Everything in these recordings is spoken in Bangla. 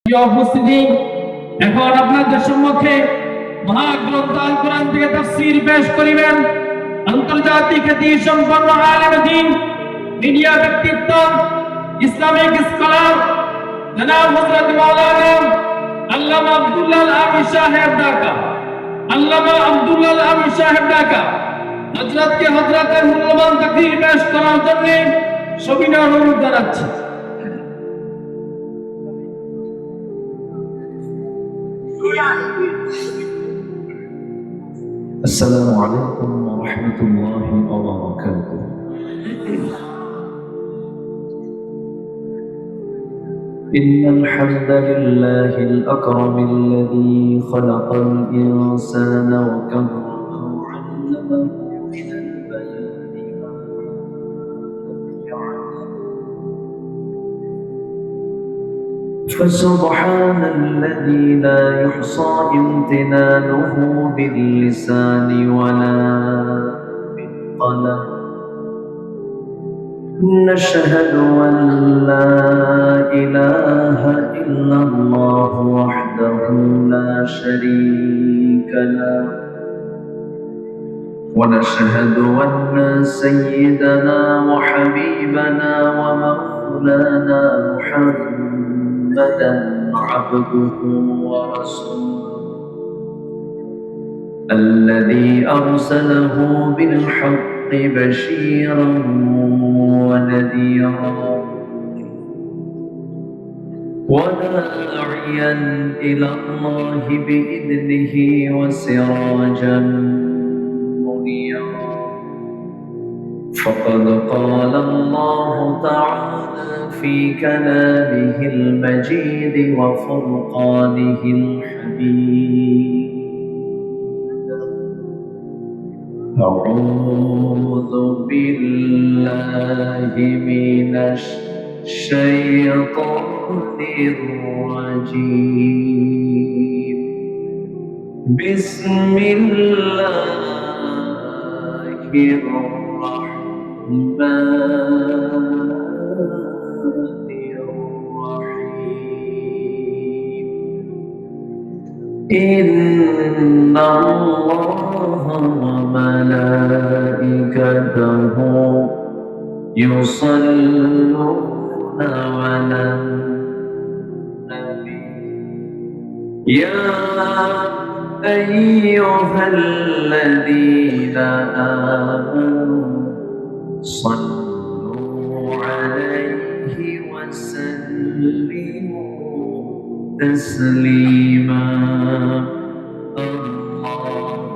উপস্থিতি এখন আপনাদের সম্মুখে মহাগ্রন্থ আল কোরআন থেকে তাফসীর পেশ করিবেন আন্তর্জাতিক খ্যাতি সম্পন্ন আলেম দ্বীন মিডিয়া ব্যক্তিত্ব ইসলামিক স্কলার জনাব হযরত মাওলানা আল্লামা আব্দুল্লাহ আমির সাহেব ঢাকা আল্লামা আব্দুল্লাহ আমির সাহেব ঢাকা হযরতকে হযরতের মূল্যবান তাকরীর পেশ করার জন্য সবিনয় অনুরোধ জানাচ্ছি। السلام عليكم ورحمة الله وبركاته. إن الحمد لله الأكرم الذي خلق الإنسان وكرمه وعلمه من البيان ما لم يعلم. فسبحان الذي لا يحصى امتنانه باللسان ولا بالقلم. نشهد أن لا إله إلا الله وحده لا شريك له، ونشهد أن سيدنا وحبيبنا ومولانا محمدا عبده ورسوله الذي أرسله بالحق بشيرا ونذيرا وداعيا إلى الله بإذنه وسراجا منيرا. فقد قال الله تعالى في كلامه المجيد وفرقانه الحميد: أعوذ بالله من الشيطان الرجيم. بسم الله الرحمن الرحيم. إن الله وملائكته يصلون على النبي يا أيها الذين آمنوا صلوا عليه وسلموا تسليما. اللهم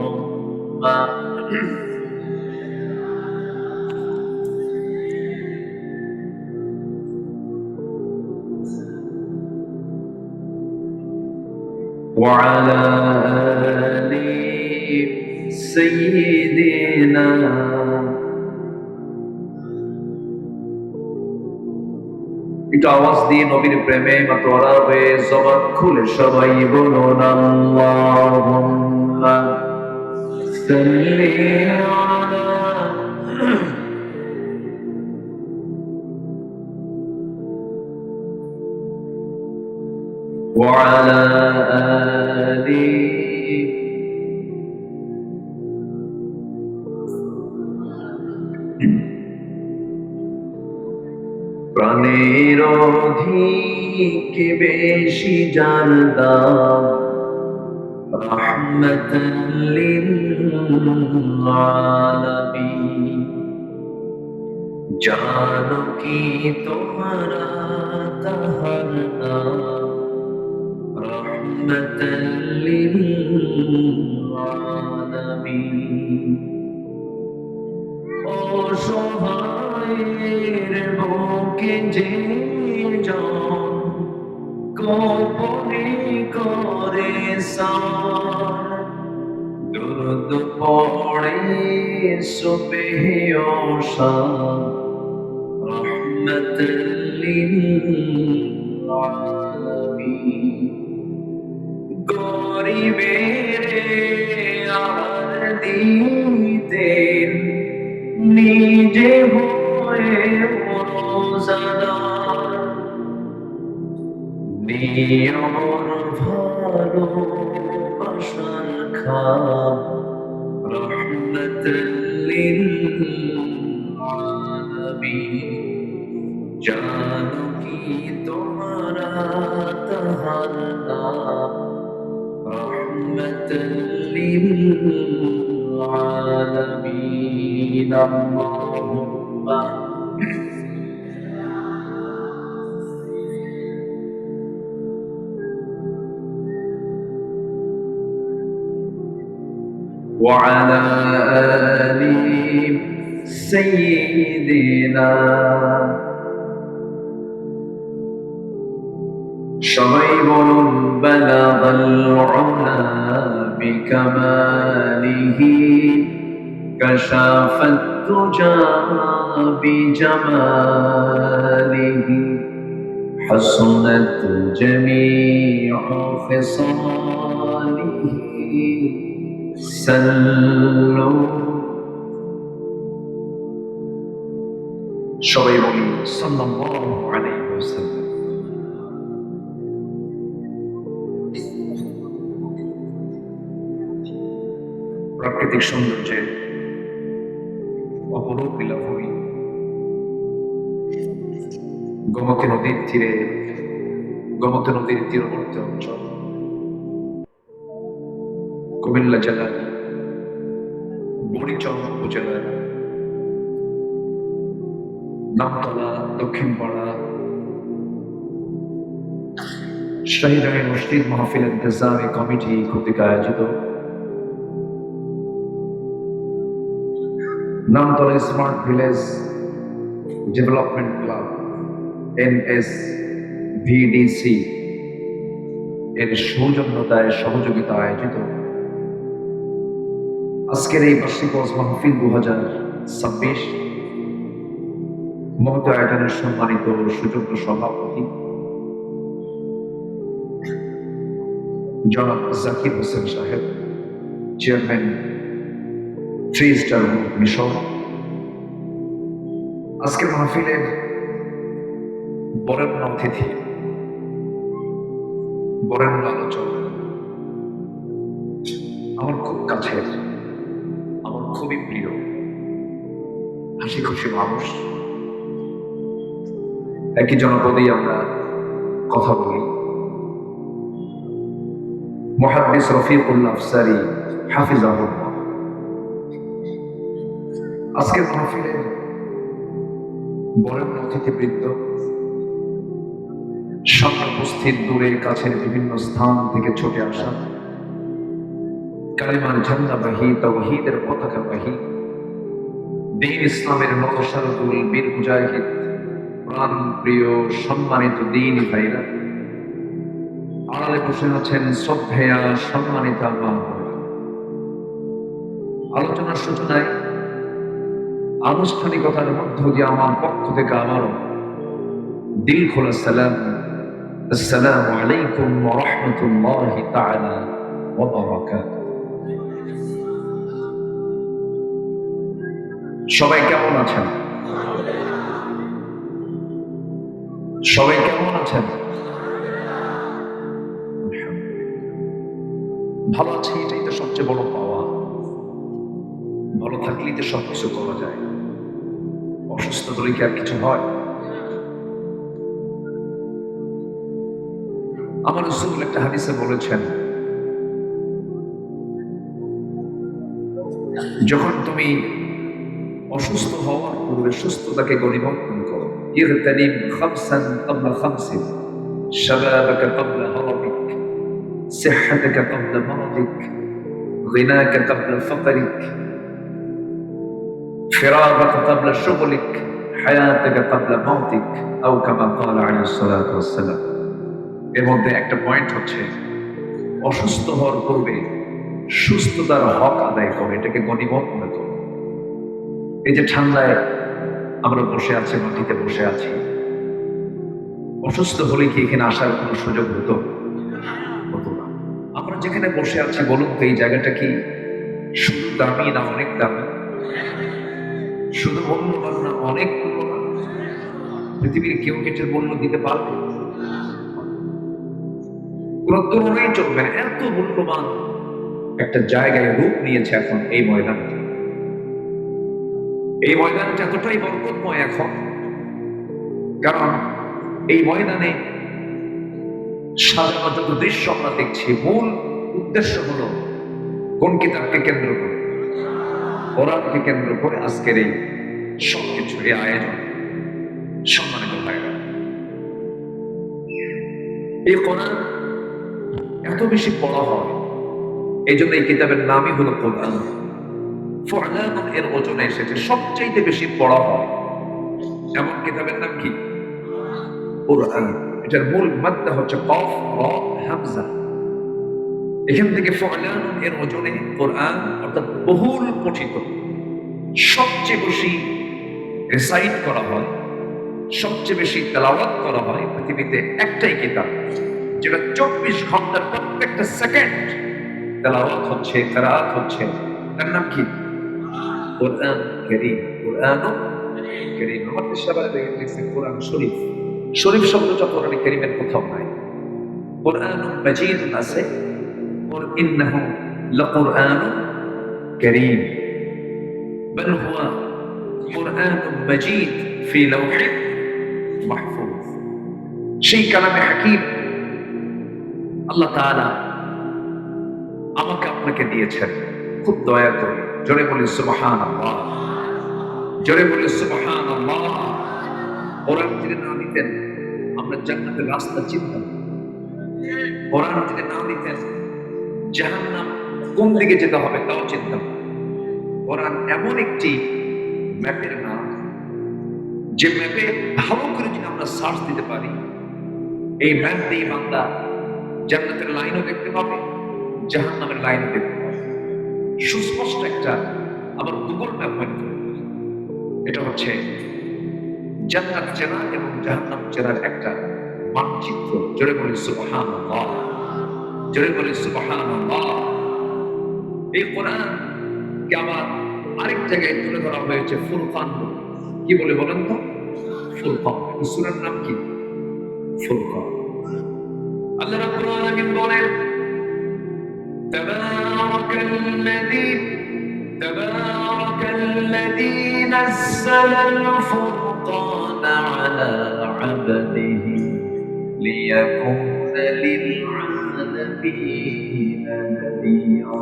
وعلى آل سيدنا একটু আওয়াজ দিয়ে নবীর প্রেমে মাতোয়ারা হয়ে জবান খুলে সবাই বলুন আল্লাহুম্মা সাল্লি আলা وعلى آل প্রাণের অধিক বেশি জানতা রাহমাতাল লিল আলামিন। জানো কি তোমারা তাহার নাম রাহমাতাল লিল আলামিন। অসহায়ের বুকে যে জন গোপনে করে সার দুরূদ পড়ে সুবহে ও শাম রাহমাতাল লিল আলামিন। গরিবের আর দিতেন নিজে হয়ে রোজাদার, নিয়ত আমার ভালোবাসার খাম রহমতুল লিল আলামিন। জানো কি তোমারা তাহার নাম রহমতুল লিল আলামিন। আল্লাহুম্মা وعلى آل سيدنا সবাই বলুন বালাগাল উলা বিকামালিহি কাশাফাত তুজা বিজামালিহি হাসনাত জামিউ খিসালিহি সাল্লু। সবাই বলি সাল্লাল্লাহু আলাইহি ওয়াসাল্লাম। প্রাকৃতিক সৌন্দর্যে অপরূপ লীলাভূমি গোমতী নদীর তীরে, গোমতী নদীর তীরবর্তী অঞ্চল কুমিল্লা জেলার বড়িচং উপজেলার নামতলা দক্ষিণপাড়া শাহী মসজিদ মাহফিল ইন্তেজামি কমিটি কর্তৃক আয়োজিত Namtala smart village development club NSVDC এর সৌজন্যতায় সহযোগিতা আয়োজিত আজকের এই বার্ষিক ওয়াজ মাহফিল 2026 মহত আয়োজনের সম্মানিত সুযোগ্য সভাপতি জনাব জাকির হোসেন সাহেব, চেয়ারম্যান 3 স্টার মিশন। আজকের মাহফিলের বরেণ্য অতিথি, বরেণ্য আলোচক, আমার খুব কাছের, আমার খুবই প্রিয়, হাসি খুশি মানুষ। একই জনপদেই আমরা কথা বলি। মুহাদ্দিস রফিকুল্লাহ আফসারী হাফিজাহুল্লাহ। আজকের মাহফিলের বরেণ্য অতিথিবৃন্দ, সামনে উপস্থিত দূরের কাছের বিভিন্ন স্থান থেকে ছুটে আসা কালিমার ঝান্ডাবাহী, তাওহীদের পতাকাবাহী, দ্বীন ইসলামের নতশারতুল বীর মুজাহিদ, প্রাণ প্রিয় সম্মানিত দ্বীনী ভাইরা, আড়ালে বসে আছেন শ্রদ্ধেয়া সম্মানিত মা। আলোচনার সূচনায় আনুষ্ঠানিকতার মধ্য দিয়ে আমার পক্ষ থেকে আবারও দিল খোলা সালাম, আসসালামু আলাইকুম ওয়া রাহমাতুল্লাহি তাআলা ওয়া বারাকাতুহু। সবাই কেমন আছেন? সবাই কেমন আছেন? ভালো আছি, এটাই তো সবচেয়ে বড় পাওয়া। ভালো থাকলেই তো সবকিছু করা যায়। অসুস্থ হলে কি আর কিছু হয়? আমার রাসূল একটা হাদিসে বলেছেন, যখন তুমি অসুস্থ হওয়ার পূর্বে সুস্থতাকে গনিমত মনে করো। ইগতানিম খামসান ক্বাবলা খামসিন, শাবাবাকা ক্বাবলা হারামিক, সিহহাতাকা ক্বাবলা মারাদিক, গিনাকা ক্বাবলা ফাকরিক, ফিরাগাকা ক্বাবলা শুগলিক, হায়াতাকা ক্বাবলা মাউতিক, আও কামা ক্বালা আলাইহিস সালাতু ওয়াস সালাম। এর মধ্যে একটা পয়েন্ট হচ্ছে, অসুস্থ হওয়ার পূর্বে সুস্থতার হক আদায় করো, এটাকে গনিমত মনে করো। এই যে ঠান্ডায় আমরা বসে আছি, মাটিতে বসে আছি, অসুস্থ হলে কি এখানে আসার কোনো সুযোগ হতো? হতো না। আমরা যেখানে বসে আছি, বলুন তো এই জায়গাটা কি শুধু দামি না অনেক দামি? শুধু মূল্যবান না অনেক মূল্যবান? পৃথিবীর কেউ এটার মূল্য দিতে পারবে? কোনো তুলনাই চলবে না। এত মূল্যবান একটা জায়গায় রূপ নিয়েছে এখন এই ময়দানটা। এই ময়দানটা এতটাই বরকতময় এখন, কারণ এই ময়দানে সাজানো যত দৃশ্য আমরা দেখছি, মূল উদ্দেশ্য হলো কোন কিতাবকে কেন্দ্র করে? কোরআনকে কেন্দ্র করে আজকের এই সবকিছু, এই আয়োজন। সম্মানিত ভাইরা, এই কোরআন এত বেশি পড়া হয়, এই জন্য এই কিতাবের নামই হলো কোরআন। ফুআলান এর ওজনে এসেছে সবচেয়ে বেশি পড়া হয় এমন কিতাবের নাম কি? কোরআন। এটার মূল মাদ্দা হচ্ছে কফ র হামজা। এখান থেকে ফুআলান এর ওজনে কোরআন, অর্থাৎ বহুল পঠিত, সবচেয়ে বেশি রিসাইট করা হয়, সবচেয়ে বেশি তেলাওয়াত করা হয় পৃথিবীতে একটাই কিতাব, যেটা 24 ঘন্টার প্রত্যেকটা সেকেন্ড তেলাওয়াত হচ্ছে, কিরাআত হচ্ছে। তার নাম কি? কোরআন কারীম। কোরআন কারীম। আমাদের সবাই দেখছেন কোরআন শরীফ। শরীফ শব্দটা কোরআনে কারীমের কোথাও নাই। কোরআন মাজিদ আছে, আর ইন্নাহু লাকুরআন কারীম, বল হুয়া কোরআন মাজিদ ফি লাওহিন মাহফুজ। সেই কালামে হাকিম আল্লাহ তাআলা আমাকে আপনাকে দিয়েছেন, খুব দয়া করে জোরে বলি সুবহানাল্লাহ, জোরে বলি সুবহানাল্লাহ। কোরআন যদি না নিতেন আমরা জান্নাতের রাস্তা চিনতাম। কোরআন যদি না নিতেন জাহান্নাম কোন দিকে যেতে হবে তাও চিনতাম। কোরআন এমন একটি ম্যাপের নাম, যে ম্যাপে ভালো করে যদি আমরা সার্চ দিতে পারি, এই ম্যাপ দিয়ে বান্দা জান্নাতের লাইনও দেখতে পাবে, জাহান্নামের লাইনও দেখতে পাবে, সুস্পষ্ট একটা। আবার গুগল ম্যাপ মনে করে এটা হচ্ছে জান্নাত চেনা এবং জাহান্নাম চেনার একটা মানচিত্র। জোরে বলি সুবহানাল্লাহ, জোরে বলি সুবহানাল্লাহ। এই কোরআনকে আবার আরেক জায়গায় তুলে ধরা হয়েছে ফুরকান। কি বলে বলেন তো? ফুরকান। সূরার নাম কি? ফুরকান। আল্লাহ রাব্বুল আলামিন বলেন, তাবারাকাল্লাযী নাযালাল ফুরকানা আলা আবদিহি লিয়াকুনা লিল আলামিনা নাযীরা।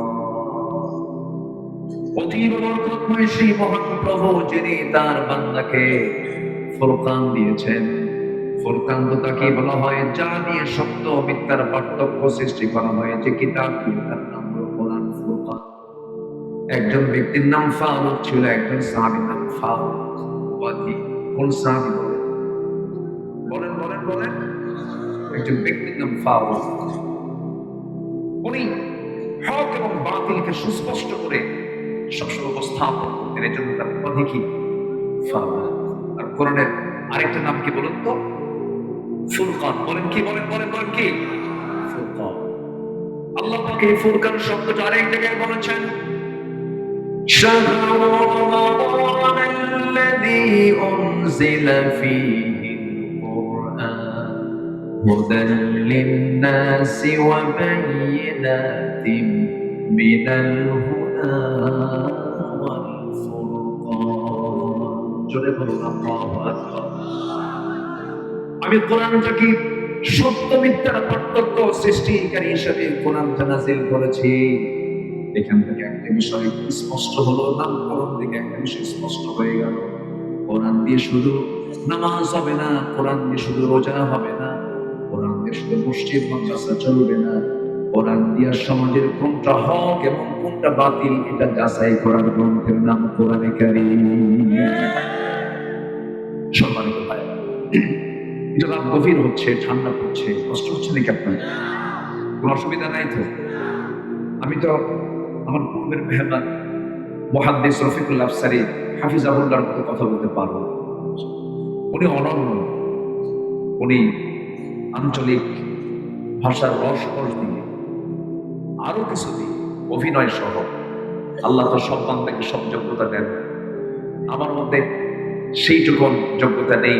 অতীব বরকতময় সেই মহান প্রভু, যিনি তার বান্দাকে ফুরকান দিয়েছেন। ফুরকান তো তাকে বলা হয় যা নিয়ে সত্য মিথ্যার পার্থক্য সৃষ্টি করা হয়েছে কিতাব, তার নাম হলো কোরআন। ফুরকান। একজন ব্যক্তির নাম ফারুক ছিল, একজন সাহাবীর নাম ফারুক। কোন সাহাবী? বলেন বলেন বলেন। একজন ব্যক্তির নাম ফারুক। উনি হক এবং বাতিলকে সুস্পষ্ট করে সবসময় উপস্থাপন করতেন, এর জন্য তার উপাধি কি? ফারুক। আর কোরআনের আরেকটা নাম কি বলুন তো? ফুরকান। বলেন কি? বলেন বলেন বলেন কি? ফুরকান। আল্লাহ পাক এই ফুরকান শব্দটা আরেক জায়গায় বলেছেন, শাহরু রমাদানাল্লাযী উনজিলা ফীহিল কুরআন হুদাল লিন-নাসি ওয়া বায়িনাতিন মিনাল হুদা ওয়াল ফুরকান। জোরে বলুন আল্লাহু আকবার। আমি কোরআনটাকে সত্য মিথ্যার পার্থক্য সৃষ্টিকারী হিসেবে কোরআনটা নাযিল করেছি। এখান থেকে একটা বিষয় স্পষ্ট হলো, নামকরণ থেকে একটা বিষয় স্পষ্ট হয়ে গেল। কোরআন দিয়ে শুধু নামাজ হবে না, কোরআন দিয়ে শুধু রোজা হবে না, কোরআন দিয়ে শুধু মসজিদ মাদ্রাসা চলবে না। কোরআন দিয়ে সমাজের কোনটা হক এবং কোনটা বাতিল এটা যাচাই করার গ্রন্থের নাম কোরআনে কারীম। সম্মানিত ভাইরা, এটা রাত গভীর হচ্ছে, ঠান্ডা পড়ছে, কষ্ট হচ্ছে নাকি আপনার? কোনো অসুবিধা নাই তো? আমি তো আমার পূর্বের মেহমান মুহাদ্দিস রফিকুল আফসারী হাফিজাহুল্লাহর মতো কথা বলতে পারবো। উনি অনন্য, উনি আঞ্চলিক ভাষার রস দিয়ে আরো কিছু দিয়ে অভিনয় সহ, আল্লাহ তো সব বান্দাকে সব যোগ্যতা দেন। আমার মধ্যে সেইটুকুন যোগ্যতা নেই,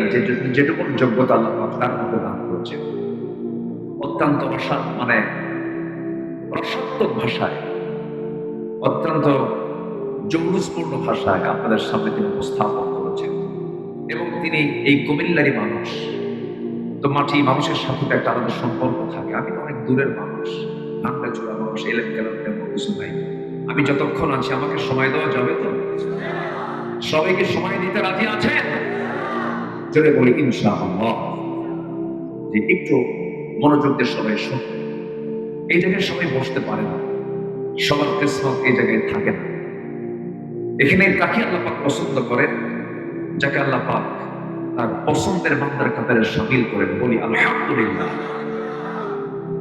যেটুকুন যোগ্যতা আল্লাহ তার মধ্যে দান করছেন। অত্যন্ত রসাত্মক ভাষায়, অত্যন্ত জৌলুসপূর্ণ ভাষায় আপনাদের সামনে তিনি উপস্থাপন করেছেন। এবং তিনি এই কুমিল্লারই মানুষ, তো মাটি মানুষের সাথে তো একটা আলাদা সম্পর্ক থাকে। আমি তো অনেক দূরের মানুষ, ঢাকা চূড়া মানুষ, এলেন কেন তেমন কিছু নাই। আমি যতক্ষণ আছি আমাকে সময় দেওয়া যাবে তো? সবাইকে সময় দিতে রাজি আছেন? জোরে বলি ইনশাআল্লাহ। যে একটু মনোযোগ দিয়ে সবাই শুন। এই জায়গায় সবাই বসতে পারে না, সবার কিসমত এই জায়গায় থাকে না। এখানে কাকে আল্লাহ পাক পছন্দ করেন? যাকে আল্লাহ পাক তার পছন্দের বান্দার কাতারে শামিল করেন। বলি আলহামদুলিল্লাহ।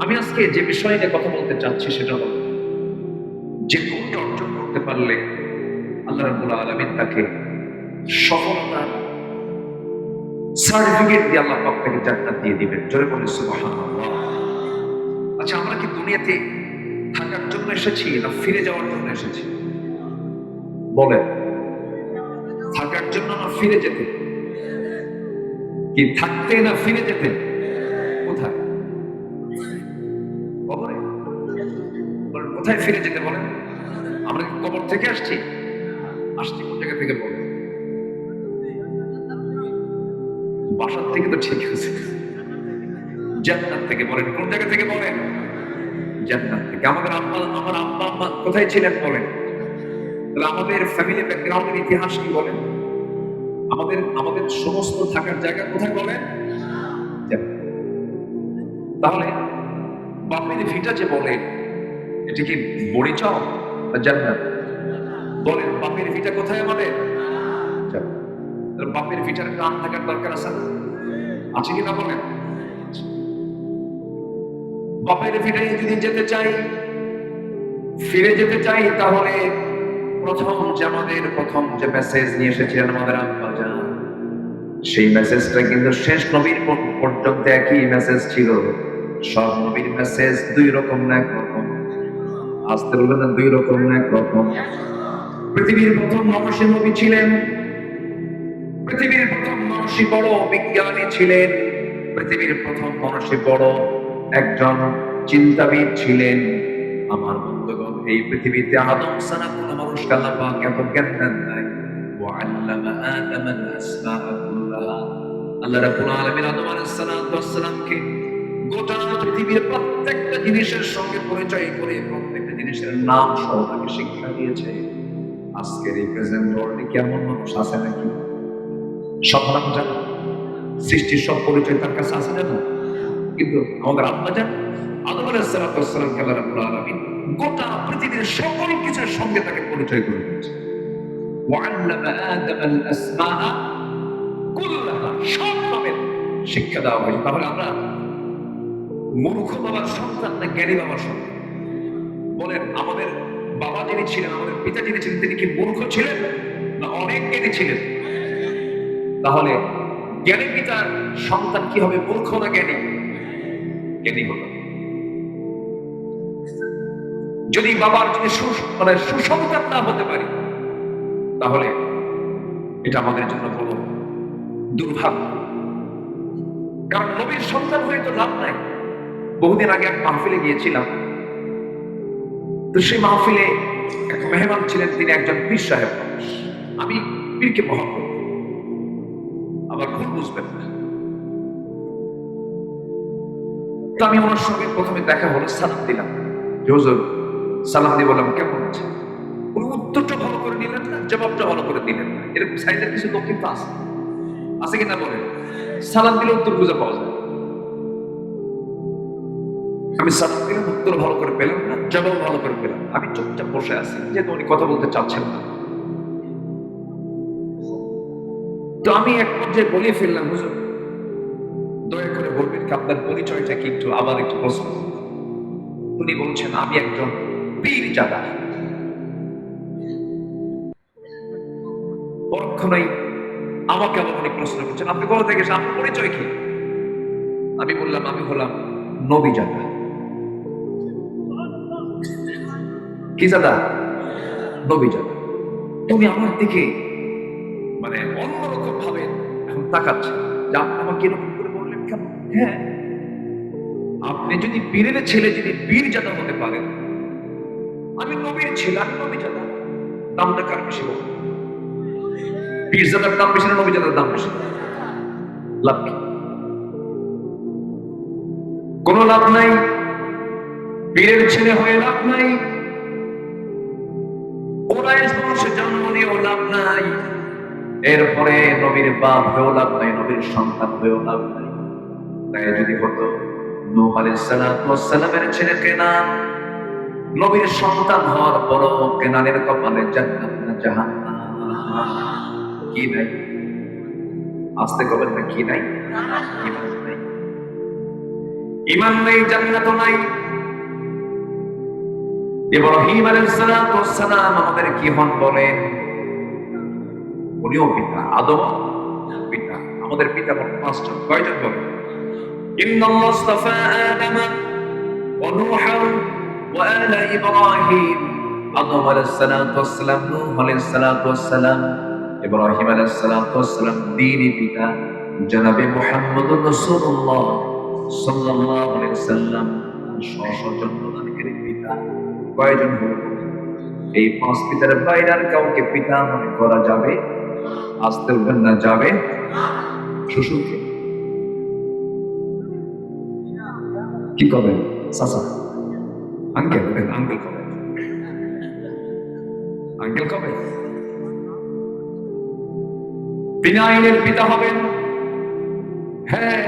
আমি আজকে যে বিষয় নিয়ে কথা বলতে চাচ্ছি সেটা হলো, যে কোনটা অর্জন করতে পারলে আল্লাহ রাব্বুল আলামিন তাকে সফলতার সার্টিফিকেট দিয়ে আল্লাহ পাক তাকে জান্নাত দিয়ে দিবেন। জোরে বলি সুবহানাল্লাহ। আচ্ছা, আমরা কি দুনিয়াতে থাকার জন্য এসেছি না ফিরে যাওয়ার জন্য এসেছি? বলেন, থাকার জন্য না ফিরে যেতে? কি থাকতে না ফিরে যেতে? কোথায়? কবরে? বলেন, কোথায় ফিরে যেতে? বলেন, আমরা কি কবর থেকে আসছি? আসছি কোন জায়গা থেকে? বলেন, বাসার থেকে তো ঠিক আছে। জান্নাত থেকে। বলেন, কোন জায়গা থেকে? বলেন, জান্নাত থেকে। আমার আব্বা আম্মা কোথায় ছিলেন? বলেন। তাহলে আমাদের ফ্যামিলি ব্যাকগ্রাউন্ডের ইতিহাস কি? বলেন। আমাদের সমস্ত থাকার জায়গা কোথায়? বলেন, জান্নাত। তাহলে বাপের ভিটা যে বলে, এটা কি বড়িচং না জান্নাত? বলেন, বাপের ভিটা কোথায় আমাদের? জান্নাত। তাহলে বাপের ভিটার টান থাকার দরকার আছে না? আছে কিনা? বলেন। বাপের ভিটায় যদি যেতে চাই, ফিরে যেতে চাই, তাহলে প্রথম যে মেসেজ নিয়ে এসেছিলেন আমাদের আব্বা জান, সেই মেসেজটা কিন্তু শেষ নবীর পর্যন্ত একই মেসেজ ছিল। সব নবীর মেসেজ দুই রকম না এক রকম। আসতে বলবেন না, দুই রকম না এক রকম। পৃথিবীর প্রথম মানুষের নবী ছিলেন, পৃথিবীর প্রথম মানুষই বড় বিজ্ঞানী ছিলেন, পৃথিবীর প্রথম মানুষই বড় একজন চিন্তাবিদ ছিলেন। আমার বন্ধুগণ, এই পৃথিবীতে আদম ছাড়া কোন মানুষকে আল্লাহ পাক এত জ্ঞান দেন নাই। ওয়াল্লামা আদাম আল আসমাআ কুল্লাহা। আল্লাহ রাব্বুল আলামিন আদম আলাইহিস সালামকে গোটা পৃথিবীর প্রত্যেকটা জিনিসের সঙ্গে পরিচয় করে প্রত্যেকটা জিনিসের নাম সহ তাকে শিক্ষা দিয়েছে। আজকের এই প্রেজেন্ট ওয়ার্ল্ডে কেমন মানুষ আছে নাকি? সব নাম জানা, সৃষ্টির সব পরিচয় তার কাছে আছে না? কিন্তু আমাদের আব্বা জান আদম আলাইহিস সালামকে আল্লাহ রাব্বুল আলামিন গোটা পৃথিবীর সকল কিছুর সঙ্গে তাকে পরিচয় করে দিয়েছে। ওয়াল্লামা আদাম আল আসমাআ কুল্লাহা। সব নামের শিক্ষা দেওয়া হয়েছে। তাহলে আমরা মূর্খ বাবার সন্তান না জ্ঞানী বাবার সন্তান? বলেন, আমাদের বাবা যিনি ছিলেন, আমাদের পিতা যিনি ছিলেন, তিনি কি মূর্খ ছিলেন না অনেক জ্ঞানী ছিলেন? তাহলে জ্ঞানী পিতার সন্তান কি হবে, মূর্খ না জ্ঞানী? জ্ঞানী হবে। যদি বাবার যদি সুসন্তান না হতে পারি, তাহলে এটা আমাদের জন্য বড় দুর্ভাগ্য। কারণ নবীর সন্তান হয়ে তো লাভ নাই। বহুদিন আগে এক মাহফিলে গিয়েছিলাম, তো সেই মাহফিলে এক মেহমান ছিলেন, তিনি একজন পীর সাহেব মানুষ। আমি পীরকে মহব্বত, আবার ভুল বুঝবেন না। তো আমি ওনার সঙ্গে প্রথমে দেখা হলো, সালাম দিলাম। হুজুর, সালাম দিয়ে বললাম কেমন আছে? উনি উত্তরটা ভালো করে নিলেন না, জবাবটা ভালো করে দিলেন না। এরকম সাইডের কিছু লোক কিন্তু আছে কিনা বলেন? সালাম দিলে উত্তর খুঁজে পাওয়া যায়। আমি সালাম দিলাম, উত্তর ভালো করে পেলাম না, জবাব ভালো করে পেলাম। আমি চুপচাপ বসে আছি, যেহেতু উনি কথা বলতে চাচ্ছেন না। তো আমি এক পর্যায়ে বলে ফেললাম, হুজুর দয়া করে বলবেন কি আপনার পরিচয়টা কি, একটু আবার একটু প্রশ্ন। উনি বলছেন, আমি একজন পীরজাদা। পরক্ষণেই আমাকে আবার উনি প্রশ্ন করছেন, আপনি কোথা থেকে এসেছেন, আপনার পরিচয় কি? আমি বললাম, আমি হলাম নবীজাদা। কি জাদা? নবীজাদা। তুমি আমার দিকে মানে অন্যরকম ভাবে এখন তাকাচ্ছে যে আপনি আমাকে এরকম করে বললেন কেন? হ্যাঁ, আপনি যদি পীরের ছেলে যদি পীর জাদা হতে পারেন, আমি নবীর ছেলে, আমি নবী জাদা, দামটা কার বেশি বল? পীর জাদার দাম বেশি না নবী জাদার দাম বেশি? লাভ কি? কোনো লাভ নাই। পীরের ছেলে হয়ে লাভ নাই, কোরাইশ বংশে জন্ম নিয়েও লাভ নাই, এরপরে নবীর বাপ হয়েও লাভ নাই, নবীর সন্তান হয়েও লাভ নাই। তাই যদি হতো নূহ আলাইহিস সালামের ছেলে কেনান নবীর সন্তান হওয়ার পরও কেনানের কপালে জান্নাত না জাহান্নাম? কি নাই? আস্তে কবেন না, কি নাই? ঈমান নাই, ঈমান নাই, জান্নাতও নাই। ইব্রাহিম আলাইহিস সালাম আমাদের কি হন বলেন? উনিও পিতা, আদম পিতা। আমাদের পিতা মোট 5জন। কয়জন বলেন? ইন্নাল্লাহ আস্তাফা আদম ওয়া নূহা ওয়া আলা ইব্রাহিম। আদম আলাইহিস সালাম, নূহ আলাইহিস সালাম, ইব্রাহিম আলাইহিস সালাম দ্বীনি পিতা জনাবে মুহাম্মদুর রাসূলুল্লাহ সাল্লাল্লাহু আলাইহি ওয়াসাল্লাম জন্মদানকারী পিতা। কয়জন হলো? এই 5 পিতার বাইরে আর কাউকে পিতা মনে করা যাবে? আসতে উঠবেন না, যাবে? শ্বশুরকে কি করবেন? চাচা, আঙ্কেল বলেন, আঙ্কেল কবে? আঙ্কেল কবে? বিনা আইনের পিতা হবেন। হ্যাঁ,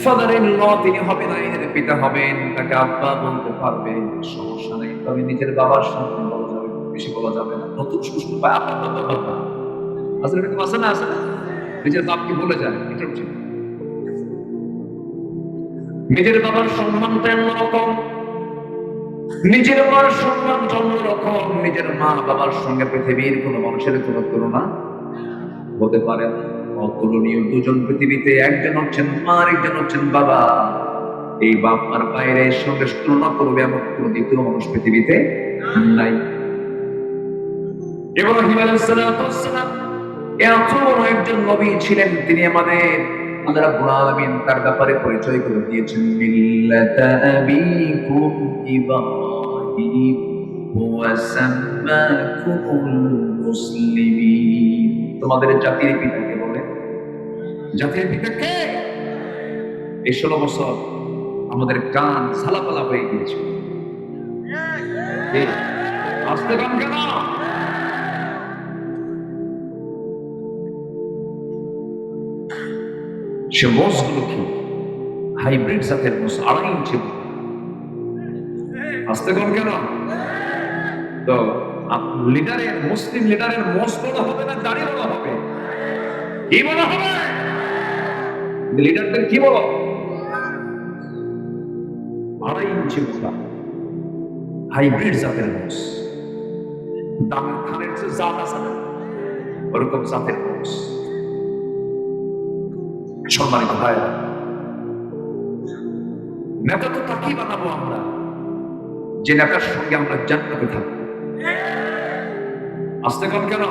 ফাদার ইন ল তিনি হবেন, আইনের পিতা হবেন, তাকে আব্বা বলতে পারবেন, সমস্যা নেই। তবে নিজের বাবার সামনে বলা যাবে, বেশি বলা যাবে না। নতুন শ্বশুর বা আপনার বাবা আসলে এরকম আছে না? আছে না? নিজের বাপকে বলে যায়, এটা ঠিক। নিজের বাবার সম্মানটা অন্যরকম, নিজের মার সম্মান অন্যরকম। নিজের মা বাবার সঙ্গে পৃথিবীর কোন মানুষের কোন তুলনা হতে পারে না। অতুলনীয় দুজন পৃথিবীতে, একজন হচ্ছেন মা, আরেকজন হচ্ছেন বাবা। এই বাপ আর বাইরে সঙ্গে তুলনা করবে এমন কোন দ্বিতীয় মানুষ পৃথিবীতে নাই। ইব্রাহিম আলাইহিস সালাম এত বড় একজন নবী ছিলেন, তিনি আমাদের আল্লাহ রাব্বুল আলামিন তার ব্যাপারে পরিচয় করে দিয়েছেন। মিল্লাতা আবিকুম ইব্রাহিম ওয়া সাম্মাকুমুল মুসলিমিন। তোমাদের জাতির পিতা কে বলে? জাতির পিতা কে? এই 16 বছর আমাদের কান ঝালাপালা হয়ে গিয়েছে। আসতে গান কেন? সে মোষগুলো কি হাইব্রিড জাতের মোষ, 2.5 ইঞ্চি। আসতে গান কেন? তো লিডারের, মুসলিম লিডারের মোষ বলা হবে না দাড়ি বলা হবে? কি বলা হবে? লিডারদের কি বলো? 2.5 ইঞ্চি মোটা হাইব্রিড জাতের মোষ। দামের খানের যে জাত আছে না, ওরকম জাতের মোষ। সম্মানিত ভাইরা, নেতা তো তাকেই বানাবো আমরা যে নেতার সঙ্গে আমরা জান্নাতে থাকবো। আসতে কম কেন?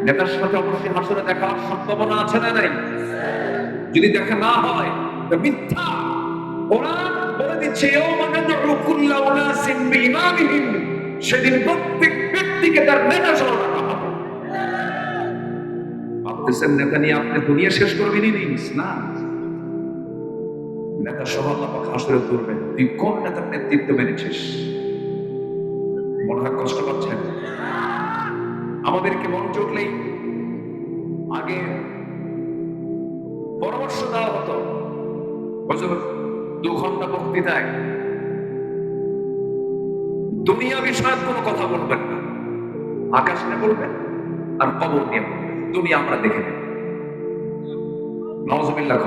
নেতার সাথে অবশ্যই হাসরে দেখার সম্ভাবনা আছে না নাই? যদি দেখা না হয় তো মিথ্যা। কোরআন বলে দিচ্ছে ইয়াউমা নাদউ কুল্লা উনাসিন বিইমামিহিম, সেদিন প্রত্যেক ব্যক্তিকে তার নেতা সহ রাখা হবে। ভাবতেছেন নেতা নিয়ে আপনি দুনিয়া শেষ করবেন? না, নেতা সহ আল্লাহ পাক হাসরে তুলবেন। তুই কোন নেতার নেতৃত্ব মেনেছিস? মনে হয় কষ্ট পাচ্ছেন? আমাদেরকে মন চটলেই আগে পরামর্শ দেওয়া হতো, হুজুর 2 ঘন্টা বক্তৃতায় দুনিয়া বিষয়ক কোনো কথা বলবেন না, আকাশ নিয়ে বলবেন আর কবর নিয়ে বলবেন, দুনিয়া আমরা দেখে নেব। নাউজুবিল্লাহ।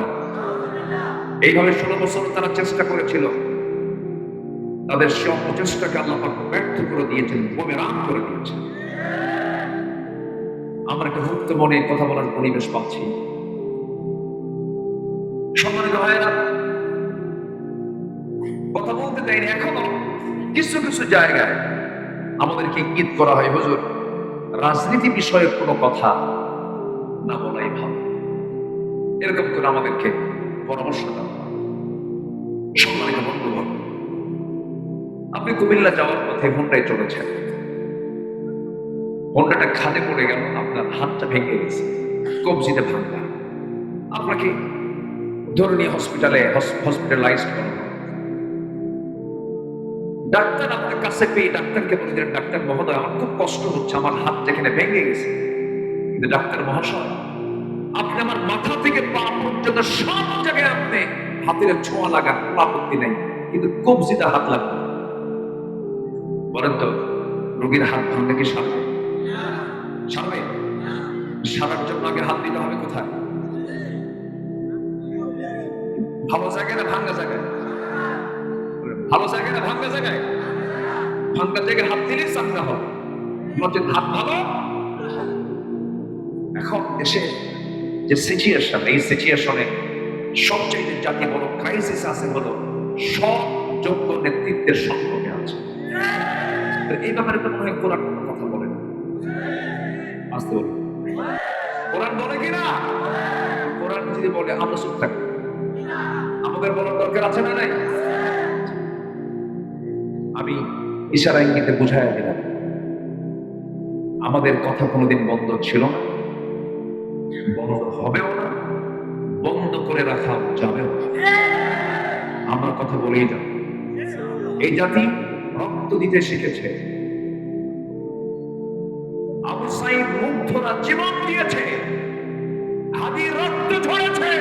এইভাবে 16 বছর তারা চেষ্টা করেছিল, তাদের সে অপচেষ্টাকে আল্লাহ পাক ব্যর্থ করে দিয়েছেন, বুমেরাং করে দিয়েছেন। আমরা একটা মুক্ত মনে কথা বলার পরিবেশ পাচ্ছি। সম্মানিত ভাইয়েরা, কথা বলতে দেয়নি। এখনো কিছু কিছু জায়গায় আমাদেরকে ইঙ্গিত করা হয়, হুজুর রাজনীতি বিষয়ক কোনো কথা না বলাই ভালো, এরকম করে আমাদেরকে পরামর্শ দেওয়া। সম্মানিত বন্ধুগণ, আপনি কুমিল্লা যাওয়ার পথে হোন্ডায় চলেছেন, হোন্ডাটা খাদে পড়ে গেল, আপনার হাতটা ভেঙে গেছে, কবজিতে ভাঙা, আপনাকে ধরে নিয়ে হসপিটালাইজ করা। ডাক্তার আপনার কাছে পেয়ে ডাক্তারকে বলে দিলেন, ডাক্তার মহোদয় আমার খুব কষ্ট হচ্ছে, আমার হাত যেখানে ভেঙে গেছে, কিন্তু ডাক্তার মহাশয় আপনি আমার মাথা থেকে পা পর্যন্ত সব জায়গায় আপনি হাতের ছোঁয়া লাগান, আপত্তি নেই, কিন্তু কবজিতে হাত লাগবে। বলেন তো রোগীর হাত ভাঙলে কি সারবে? সারবে? সারার জন্য আগে হাত দিতে হবে কোথায়? ভালো জায়গায় না ভাঙ্গা জায়গায়? ভালো জায়গায় না ভাঙ্গা জায়গায়? ভাঙ্গা জায়গায় হাত দিলেই চাকরা হবে, নচেত হাত ভালো। এখন দেশে যে সিচুয়েশন, এই সিচুয়েশনে সবচেয়ে জাতি বড় ক্রাইসিস আছে হলো সব যোগ্য নেতৃত্বের সংকটে আছে। এই ব্যাপারে তো মনে হয় কোরআন কোনো কথা বলে না। আসতে বলি কোরআন বলে কিনা? কোরআন যদি বলে আমরা চুপ থাকি, আমাদের বলার দরকার আছে না নাই? আমি ইশারা ইঙ্গিতে বুঝাইয়া দিলাম, আমাদের কথা কোনোদিন বন্ধ ছিল না, বন্ধ হবেও না, বন্ধ করে রাখা যাবেও না। আমার কথা বলেই যাব। এই জাতি রক্ত দিতে শিখেছে, আবু সাঈদ মুগ্ধরা জীবন দিয়েছে, হাদির রক্ত ঝরেছে।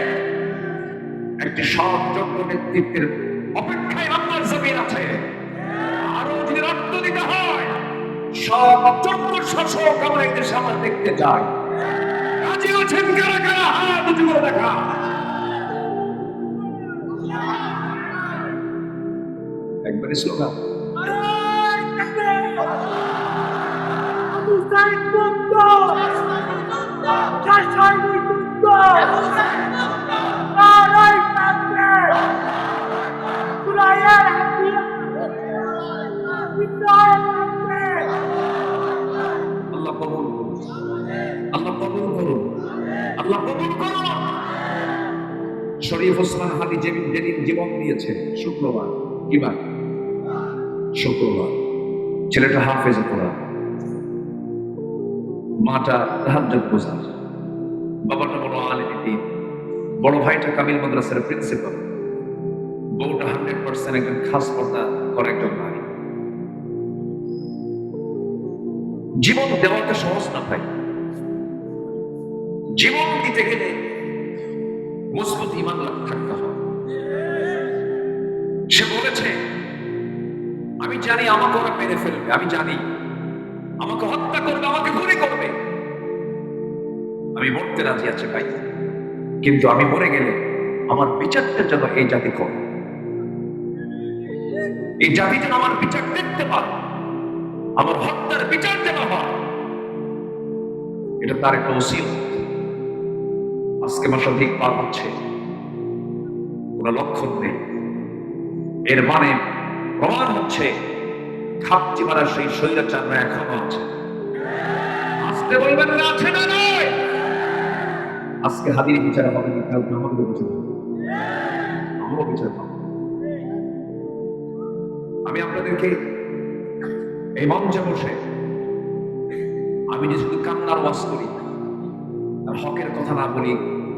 একটি সৎ যোগ্য নেতৃত্বের অপেক্ষায় আমার জমিন আছে। আরো যদি রক্ত দিতে হয়, সব যোগ্য শাসক আমরা এই দেশে আমরা দেখতে চাই। রাজি আছেন কারা কারা? হাত উঁচু করে দেখা। একবারে স্লোগান, আবু সাঈদ মুগ্ধ, শাসন মুগ্ধ, নারায়ে তাকবীর, কুরাইয়ের হাতিয়া, বিদায় তাকবীর। আল্লাহ কবুল করুন, আল্লাহ কবুল করুন, আল্লাহ কবুল করুন। শরীফ ওসমান হাদি যেদিন জীবন দিয়েছে শুক্রবার, কি বার? শুক্রবার। ছেলেটা হাফেজ কোরআন, মাটা তাহাজ্জুদ গুজার, বাবাটা বড় আলেম দ্বীন, বড় ভাইটা কামিল মাদ্রাসার প্রিন্সিপাল, বউটা 100% একজন খাস পর্দা করে একজন নারী। জীবন দেওয়াটা সহজ না ভাই। জীবন দিতে গেলে মজবুত ঈমান থাকতে হবে। সে বলেছে, আমি জানি আমাকে ওরা মেরে ফেলবে, আমি জানি আমাকে হত্যা করবে, আমাকে গুলি করবে, আমি মরতে রাজি আছি ভাই, কিন্তু আমি মরে গেলে আমার বিচারটা যেন এই জাতি করে, এই জাতি যেন আমার বিচার দেখতে পারে, আমার হত্যার বিচার যেন হয়। এটা তার একটা ওসিয়ত। আজকে মাসাধিক পার হচ্ছে, কোন লক্ষণ নেই, এর মানে প্রমাণ হচ্ছে খাপটি মারা সেই স্বৈরাচাররা এখনো আছে। আসতে বলবেন না আছে না নয়? আজকে হাদির বিচার হবে না, কালকে আমাদের বিচার হবে, আমারও বিচার হবে। আমি আপনাদেরকে এই মঞ্চে বসে আমি যে শুধু কান্নার ওয়াজ করি আর হকের কথা না বলি,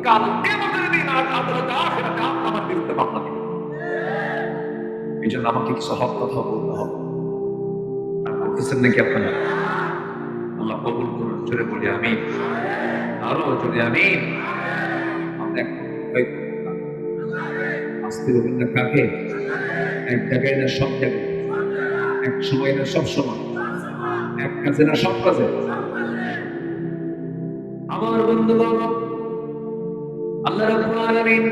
কালকে আমাদের দিন আদালতে আখিরাতে আমার বিরুদ্ধে মামলা দিবে। এই জন্য আমাকে কিছু হক কথা বলতে হবে। বলতেছেন নাকি আপনারা? আল্লাহ কবুল করুন। জোরে বলি আমিন, আরো জোরে আমিন। আস্তে বলবেন না কাকে? এক জায়গায় না সব জায়গায়, এক সময় না সব সময়, এক কাজে না সব কাজে। আমার বন্ধুগণ, আল্লাহ রাব্বুল আলামিন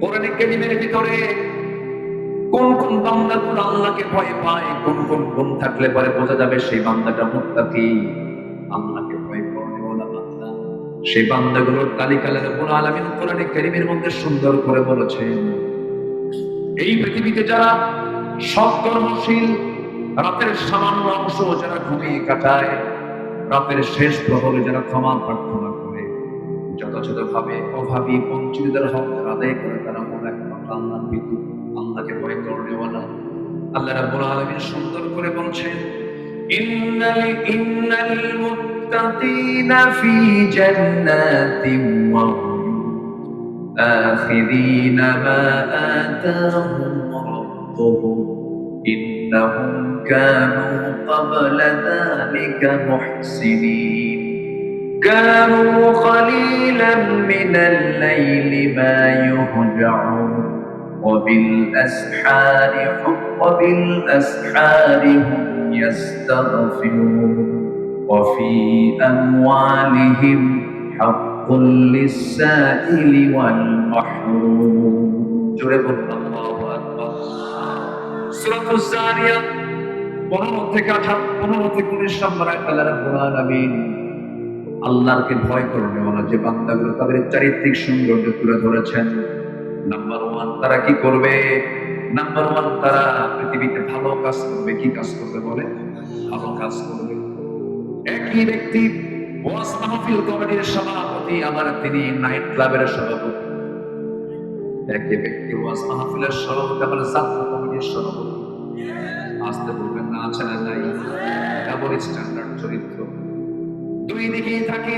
কোরআনে কারীমের ভিতরে কোন কোন বান্দাগুলো আল্লাহকে ভয় পায়, কোন কোন গুণ থাকলে পরে বোঝা যাবে সেই বান্দাটা মুত্তাকি, আল্লাহকে ভয় করেওয়ালা বান্দা। সেই বান্দাগুলোর তালিকা আল্লাহ রাব্বুল আলামিন কোরআনে কারীমের মধ্যে সুন্দর করে বলেছেন। এই পৃথিবীতে যারা সৎকর্মশীল, রাতের সামান্য অংশ যারা ঘুমিয়ে কাটায়, রাতের শেষ প্রহরে যারা ক্ষমা প্রার্থনা করে, যথাযথভাবে অভাবী বঞ্চিতদের হক আদায় করে, তারা মনে একমাত্র আল্লাহর ভীতু, আল্লাহ আল্লাহকে ভয় করনেওয়ালা। আল্লাহ রাব্বুল আলামিন সুন্দর করে বলছেন, ইন্নাল মুত্তাকিনা ফি জান্নাতিন ওয়া آخذين ما آتاهم ربهم إنهم كانوا قبل ذلك محسنين كانوا قليلا من الليل ما يهجعون وبالأسحار هم يستغفرون وفي أموالهم حق للسائل والمحروم জোরে বলুন আল্লাহু আকবার। সূরাতুজ জারিয়াত 15 থেকে 19 নম্বর আয়াত আল্লাহ রাব্বুল আলামিন আল্লাহকে ভয় করনেওয়ালা যে বান্দাগুলো তাদের চারিত্রিক সৌন্দর্য তুলে ধরেছেন। নাম্বার 1 তারা কি করবে? নাম্বার 1 তারা পৃথিবীতে ভালো কাজ করবে। কি কাজ করবে বলে? ভালো কাজ করবে। একই ব্যক্তি ওয়াজ মাহফিল কমিটির সভাপতি, আবার তিনি নাইট ক্লাবের সভাপতি। একই ব্যক্তি ওয়াজ মাহফিলের সভাপতি, আবার যাত্রা কমিটির সভাপতি। আসতে বলবেন না, আছে না নাই? ডাবল স্ট্যান্ডার্ড চরিত্র। দুই দিকেই থাকে,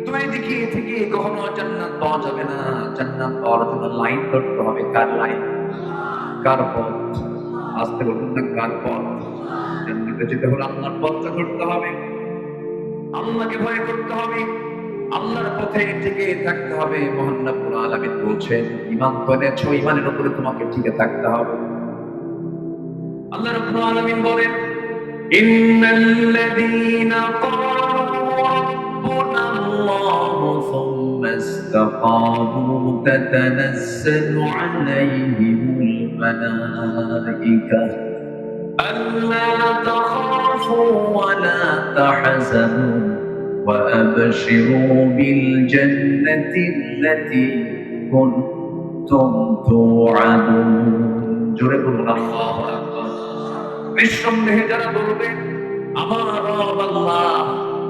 দুই দিকে থেকে কখনো জান্নাত পাওয়া যাবে না। জান্নাত পাওয়ার জন্য লাইন ধরতে হবে। কার লাইন? কার পথ? আসতে বলবেন না, কার পথ? জান্নাতে যেতে হলে আল্লাহর পথটা ধরতে হবে, আল্লাহকে ভয় করতে হবে, আল্লাহর পথে টিকে থাকতে হবে। মহান রব্বুল আলামিন বলছেন, ঈমান তো এনেছো, ঈমানের উপরে তোমাকে টিকে থাকতে হবে। আল্লাহ রাব্বুল আলামিন বলেন, ইন্নাল্লাযীনা ক্বালু রাব্বুনা আল্লাহু সুম্মা ইসতাকামু তাতানাজ্জালু আলাইহিমুল মালাঈকা ألا تخافوا ولا تحزنوا وأبشروا بالجنة التي كنتم توعدون جرب الله أكبر নিঃসন্দেহে যারা বলবে আমার রব আল্লাহ,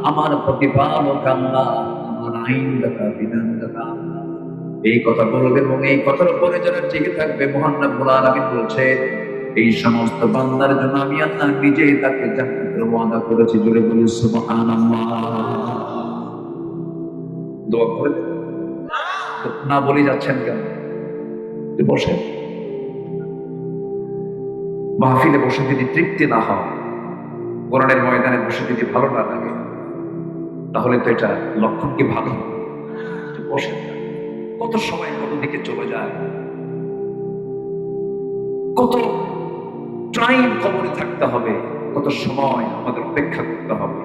আমার প্রতিপালক আল্লাহ, আমার আইনদাতা বিধানদাতা আল্লাহ, এই কথা বলবে এবং এই কথার উপরে যারা টিকে থাকবে, মহান রব্বুল আলামিন বলছে এই সমস্ত বান্দার জন্য আমি আল্লাহ নিজেই তাকে জান্নাতের ওয়াদা করেছি। জোরে বলি সুবহানাল্লাহ। দোয়া করে না বলে যাচ্ছেন কেন? বসে মাহফিলে বসে যদি তৃপ্তি না হয়, কোরআনের ময়দানে বসে যদি ভালো না লাগে, তাহলে তো এটা লক্ষণ কি ভালো? বসে কত সময় কত দিকে চলে যায়, কত টাইম কবরে থাকতে হবে, কত সময় আমাদের অপেক্ষা করতে হবে।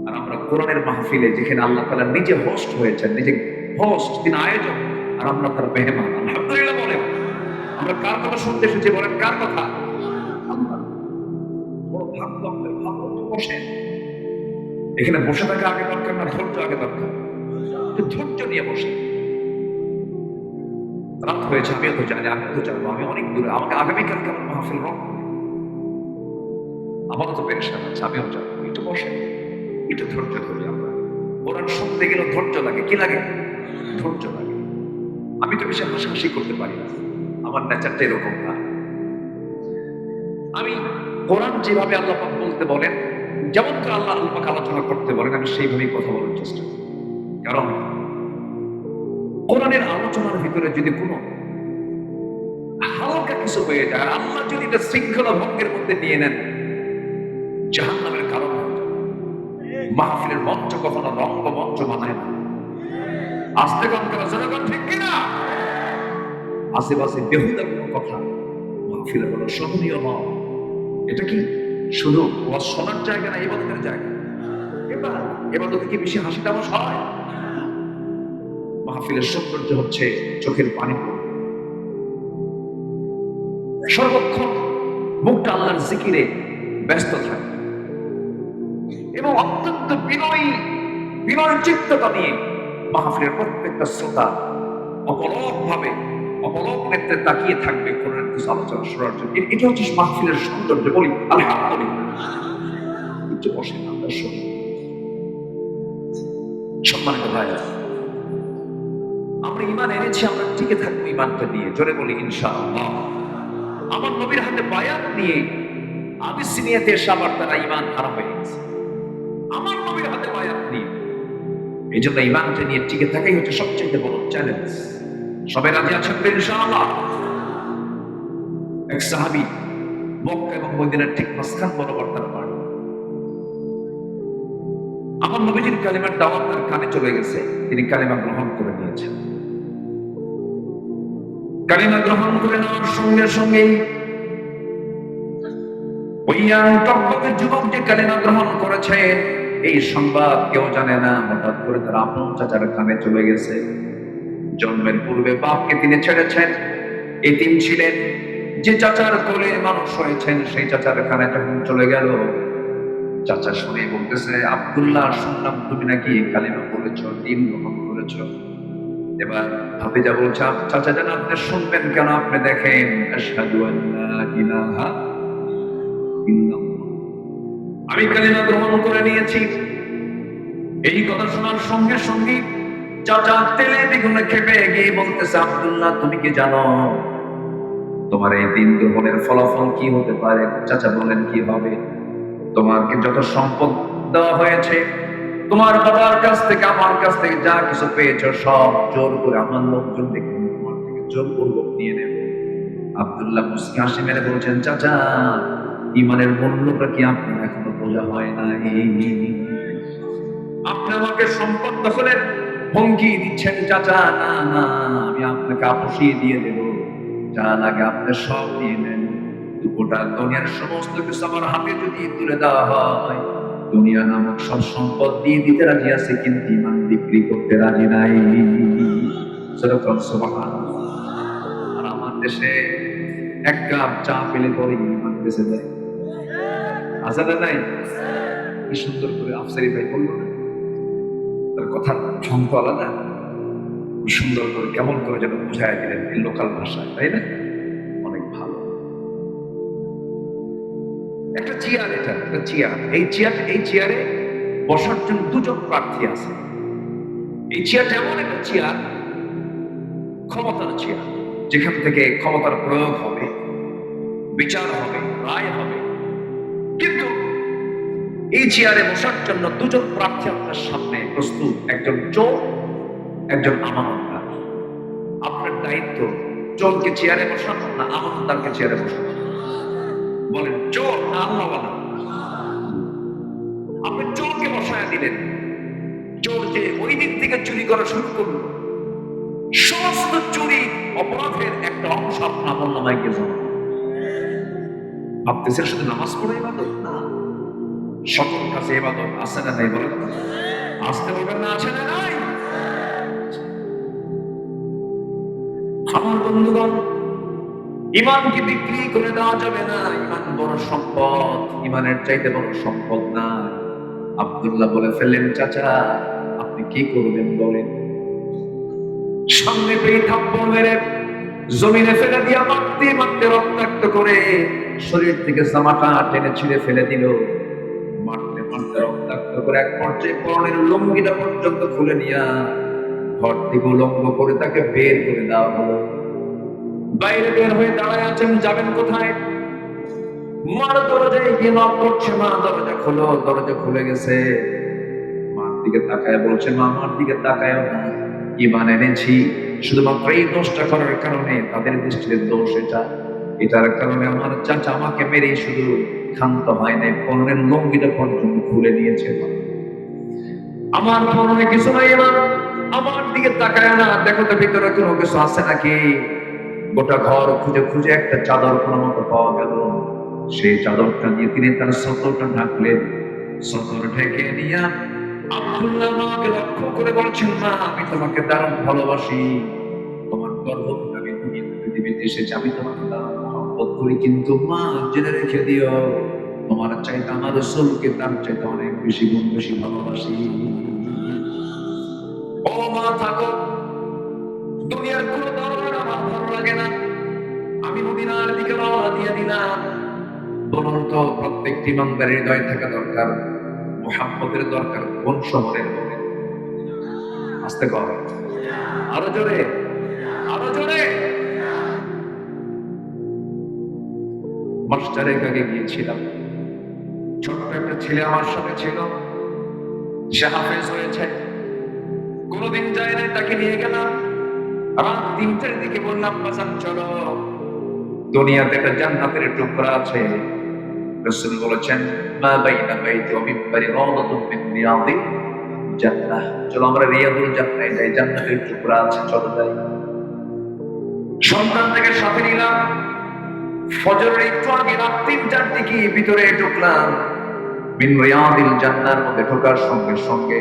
আর আমরা কোরআনের মাহফিলে, যেখানে আল্লাহ তাআলা নিজে হোস্ট হয়েছেন, নিজে হোস্ট, তিনি আয়োজক, আর আমরা তার মেহমান। আলহামদুলিল্লাহ বলেন। আমরা কার কথা শুনতে এসেছি বলেন? কার কথা? আল্লাহ। বড় ভাগ্য আমাদের, ভাগ্য তো বসে এখানে বসে থাকা আগে দরকার না, ধৈর্য আগে দরকার। ধৈর্য নিয়ে বসে। রাত হয়েছে, আমিও তো জানি, আমিও তো জানবো, আমি অনেক দূরে, আমাকে আগামীকাল কেমন মাহফিল রং, আমারও তো পেরেশান আছে, আমিও জানবো। একটু বসে, একটু ধৈর্য ধরি। আমরা কোরআন শুনতে গেলে ধৈর্য লাগে। কি লাগে? ধৈর্য লাগে। আমি তো বেশি হাসাহাসি করতে পারি না, আমার নেচারটা এরকম না। আমি কোরআন যেভাবে আল্লাহ পাক বলতে বলেন, যেমন করে আল্লাহ পাক আলোচনা করতে বলেন, আমি সেইভাবেই কথা বলার চেষ্টা করি। কারণ কোরআনের আলোচনার ভিতরে যদি কোনো হালকা কিছু হয়ে যায়, আল্লাহ যদি এটা শৃঙ্খলা ভঙ্গের মধ্যে নিয়ে নেন, জাহান্নামের কারণ হয়ে যায়। মাহফিলের মঞ্চ কখনো রঙ্গমঞ্চ বানায় না। আস্তে গান করা জনগণ, ঠিক কিনা? আশেপাশে বেহুদা কোনো কথা মাহফিলে বলো শোভনীয় নয়। এটা কি শুধু ওয়াজ শোনার জায়গা না, ইবাদতের জায়গা। এবার ইবাদতে কি বেশি হাসি তামাশা হয়? মাহফিলের সৌন্দর্য হচ্ছে চোখের পানি পড়া, সর্বক্ষণ মুখটা আল্লাহর জিকিরে ব্যস্ত থাকে এবং অত্যন্ত বিনয় চিত্ততা নিয়ে মাহফিলের প্রত্যেকটা শ্রোতা অপলক নেত্রে তাকিয়ে থাকবে কোরআনের কিছু আলোচনা শোনার জন্য। এটা হচ্ছে মাহফিলের সৌন্দর্য। বলি আলহামদুলিল্লাহ। একটু বসে আমরা শুনি। সম্মানিত ভাইরা, আমরা ঈমান এনেছি, আমরা টিকে থাকবো ঈমানটা নিয়ে। জোরে বলি ইনশাআল্লাহ। আমার নবীর হাতে বায়াত নিয়ে আমি সিনিয়াতে এসে আবার তারা ঈমান হারা হয়ে গেছে আমার নবীর হাতে বায়াত নিয়ে। এই জন্য ঈমানটা নিয়ে টিকে থাকাই হচ্ছে সবচেয়ে বড় চ্যালেঞ্জ। সবাই রাজি আছেন তো ইনশাআল্লাহ? এক সাহাবী মক্কা এবং মদিনার ঠিক মাঝখান বরাবর তারা বাড়ি। আমার নবীজির কালিমার দাওয়াত তার কানে চলে গেছে, তিনি কালিমা গ্রহণ করে নিয়েছেন। কালিমা গ্রহণ করে নেওয়ার সঙ্গে সঙ্গেই ওই টকবকে যুবক যে কালিমা গ্রহণ করেছে এই সংবাদ কেউ জানে না। হঠাৎ করে তার আপন চাচার কানে চলে গেছে। জন্মের পূর্বে বাপকে তিনি ছেড়েছেন, এতিম ছিলেন। যে চাচার কোলে মানুষ হয়েছেন সেই চাচার কানে যখন চলে গেল, চাচা শুনে বলতেছে, আব্দুল্লাহ শুনলাম তুমি নাকি কালিমা বলেছ, দিন গ্রহণ করেছ। এবার ভাতিজা বলছে, চাচা জান আপনি শুনবেন কেন? আপনি দেখেন আশহাদু আল্লা ইলাহা ইল্লাল্লাহ, আমি কালিমা গ্রহণ করে নিয়েছি। এই কথা শোনার সঙ্গে সঙ্গে চাচা তেলে দ্বিগুণে খেপে গিয়ে বলতেছে, আব্দুল্লাহ তুমি কি জানো তোমার এই দিন গ্রহণের ফলাফল কি হতে পারে? চাচা বলেন কি হবে? তোমাকে যত সম্পদ দেওয়া হয়েছে, তোমার বাবার কাছ থেকে আমার কাছ থেকে যা কিছু পেয়েছো সব জোর করে আমার লোকজন দেখে তোমার থেকে জোরপূর্বক নিয়ে নেব। আব্দুল্লাহ মুস্কি হাসি মেরে বলছেন, চাচা ইমানের মূল্যটা কি আপনার এখনো বোঝা হয় নাই? আপনি আমাকে সম্পদ দখলের হুমকি দিচ্ছেন। চাচা না না, আমি আপনাকে আপসিয়ে দিয়ে দেব, যা লাগে আপনি সব নিয়ে নেন। গোটা দুনিয়ার সমস্ত কিছু আমার হাতে যদি তুলে দেওয়া হয়, দুনিয়া নামক সব সম্পদ দিয়ে দিতে রাজি আছে, কিন্তু ইমান বিক্রি করতে রাজি নাই। সুবহানাল্লাহ। আর আমার দেশে এক কাপ চা পেলে পরে ইমান বেঁচে যায়। আছে না নাই? কি সুন্দর করে আফসারি ভাই বললো না, তার কথা ছন্দ আলাদা, সুন্দর করে কেমন করে যেন বুঝায় দিলেন লোকাল ভাষায়, তাই না? অনেক ভালো। একটা চেয়ার, এটা একটা চেয়ার। এই চেয়ারে বসার জন্য দুজন প্রার্থী আছে। এই চেয়ারটা এমন একটা চেয়ার, ক্ষমতার চেয়ার, যেখান থেকে ক্ষমতার প্রয়োগ হবে, বিচার হবে, রায় হবে। কিন্তু এই চেয়ারে বসার জন্য দুজন প্রার্থী আপনার সামনে প্রস্তুত, একজন চোর, একজন আমানতদার। আপনার দায়িত্ব চোরকে চেয়ারে বসানো না আমানতদারকে চেয়ারে বসানো? বলেন, চোর না আল্লাহওয়ালা? আপনি চোরকে বসায় দিলেন। চোর যে ওই দিক থেকে চুরি করা শুরু করলো, সমস্ত চুরি অপরাধের একটা অংশ আপনার আমলনামায় গেছে। ভাবতেছেন শুধু নামাজ পড়ে ইবাদত না, সকল কাছে ইবাদত আছে না নাই? বলেন আসতে বলবেন না, আছে না নাই? আমার বন্ধুগণ, ইমানকে বিক্রি করে দেওয়া যাবে না। ইমান বড় সম্পদ, ইমানের চাইতে বড় সম্পদ না। আব্দুল্লাহ বলে ফেললেন, চাচা আপনি কি করবেন বলেন? সামনে পেয়ে থাপ্পড় মেরে জমিনে ফেলে দিয়া মারতে মারতে রক্তাক্ত করে শরীর থেকে জামাটা টেনে ছিঁড়ে ফেলে দিল। মারতে মারতে রক্তাক্ত করে এক পর্যায়ে পরনের লুঙ্গিটা পর্যন্ত খুলে নিয়া ঘর থেকে উলঙ্গ করে তাকে বের করে দেওয়া হলো। বাইরে বের হয়ে দাঁড়ায় আছেন, যাবেন কোথায়? মার দরজায় গিয়ে নক করছে, মা দরজা খোলো। দরজা খুলে গেছে। মার দিকে তাকায় বলছে, মা আমার দিকে তাকায়ও না, ঈমান এনেছি শুধুমাত্র এই দোষটা করার কারণে। তাদের দৃষ্টিতে দোষ এটার কারণে আমার চাচা আমাকে মেরে শুধু ক্ষান্ত হয় নাই, পরনের লুঙ্গিটা পর্যন্ত খুলে নিয়েছে। আমার পরনে কিছু নাই, আমার দিকে তাকায় না, দেখো তো ভিতরে কোনো কিছু আছে নাকি। গোটা ঘর খুঁজে খুঁজে একটা চাদর কোনো মতো পাওয়া গেল। সেই চাদরটা দিয়ে তিনি তার সতরটা ঢাকলেন। সতর ঢেকে নিয়ে আব্দুল্লাহ মাকে লক্ষ্য করে বলছেন, মা আমি তোমাকে দারুণ ভালোবাসি, তোমার গর্ভ থেকে আমি পৃথিবীতে এসেছি, আমি তোমাকে দারুণ মহব্বত করি, কিন্তু মা জেনে রেখে দিও তোমার চাইতে আমার রাসূলকে তার চাইতে অনেক বেশি গুণ বেশি ভালোবাসি। ও মা থাকো, দুনিয়ার কোন দরবার আমার ভালো লাগে না, আমি মদিনার দিকে রওনা দিয়ে দিলাম। বলুন তো প্রত্যেকটি ইমানদারের হৃদয়ে থাকা দরকার, মুহাব্বতের দরকার কোন শহরের? বলে আস্তে কর, আরো জোরে, আরো জোরে। মাস্টারের কাছে গিয়েছিলাম। ছোট্ট একটা ছেলে আমার সাথে ছিল, সে হাফেজ হয়েছে, কোনোদিন যায় নাই, তাকে নিয়ে গেলাম। রাত 3টার দিকে বললাম, বাজান চলো, দুনিয়াতে একটা জান্নাতের টুকরা আছে। রাসূল বলেছেন, মা বাইনা বাইতি ওয়া মিম্বারি রাওদাতুম মিন রিয়াদিল জান্নাহ। চলো আমরা রিয়াদুল জান্নাহে যাই, জান্নাতের টুকরা আছে, চলো যাই। সন্তান থেকে সাথে নিলাম। ফজরের একটু আগে রাত 3টার দিকে ভিতরে ঢুকলাম। মিন রিয়াদিল জান্নাহর মধ্যে ঢোকার সঙ্গে সঙ্গে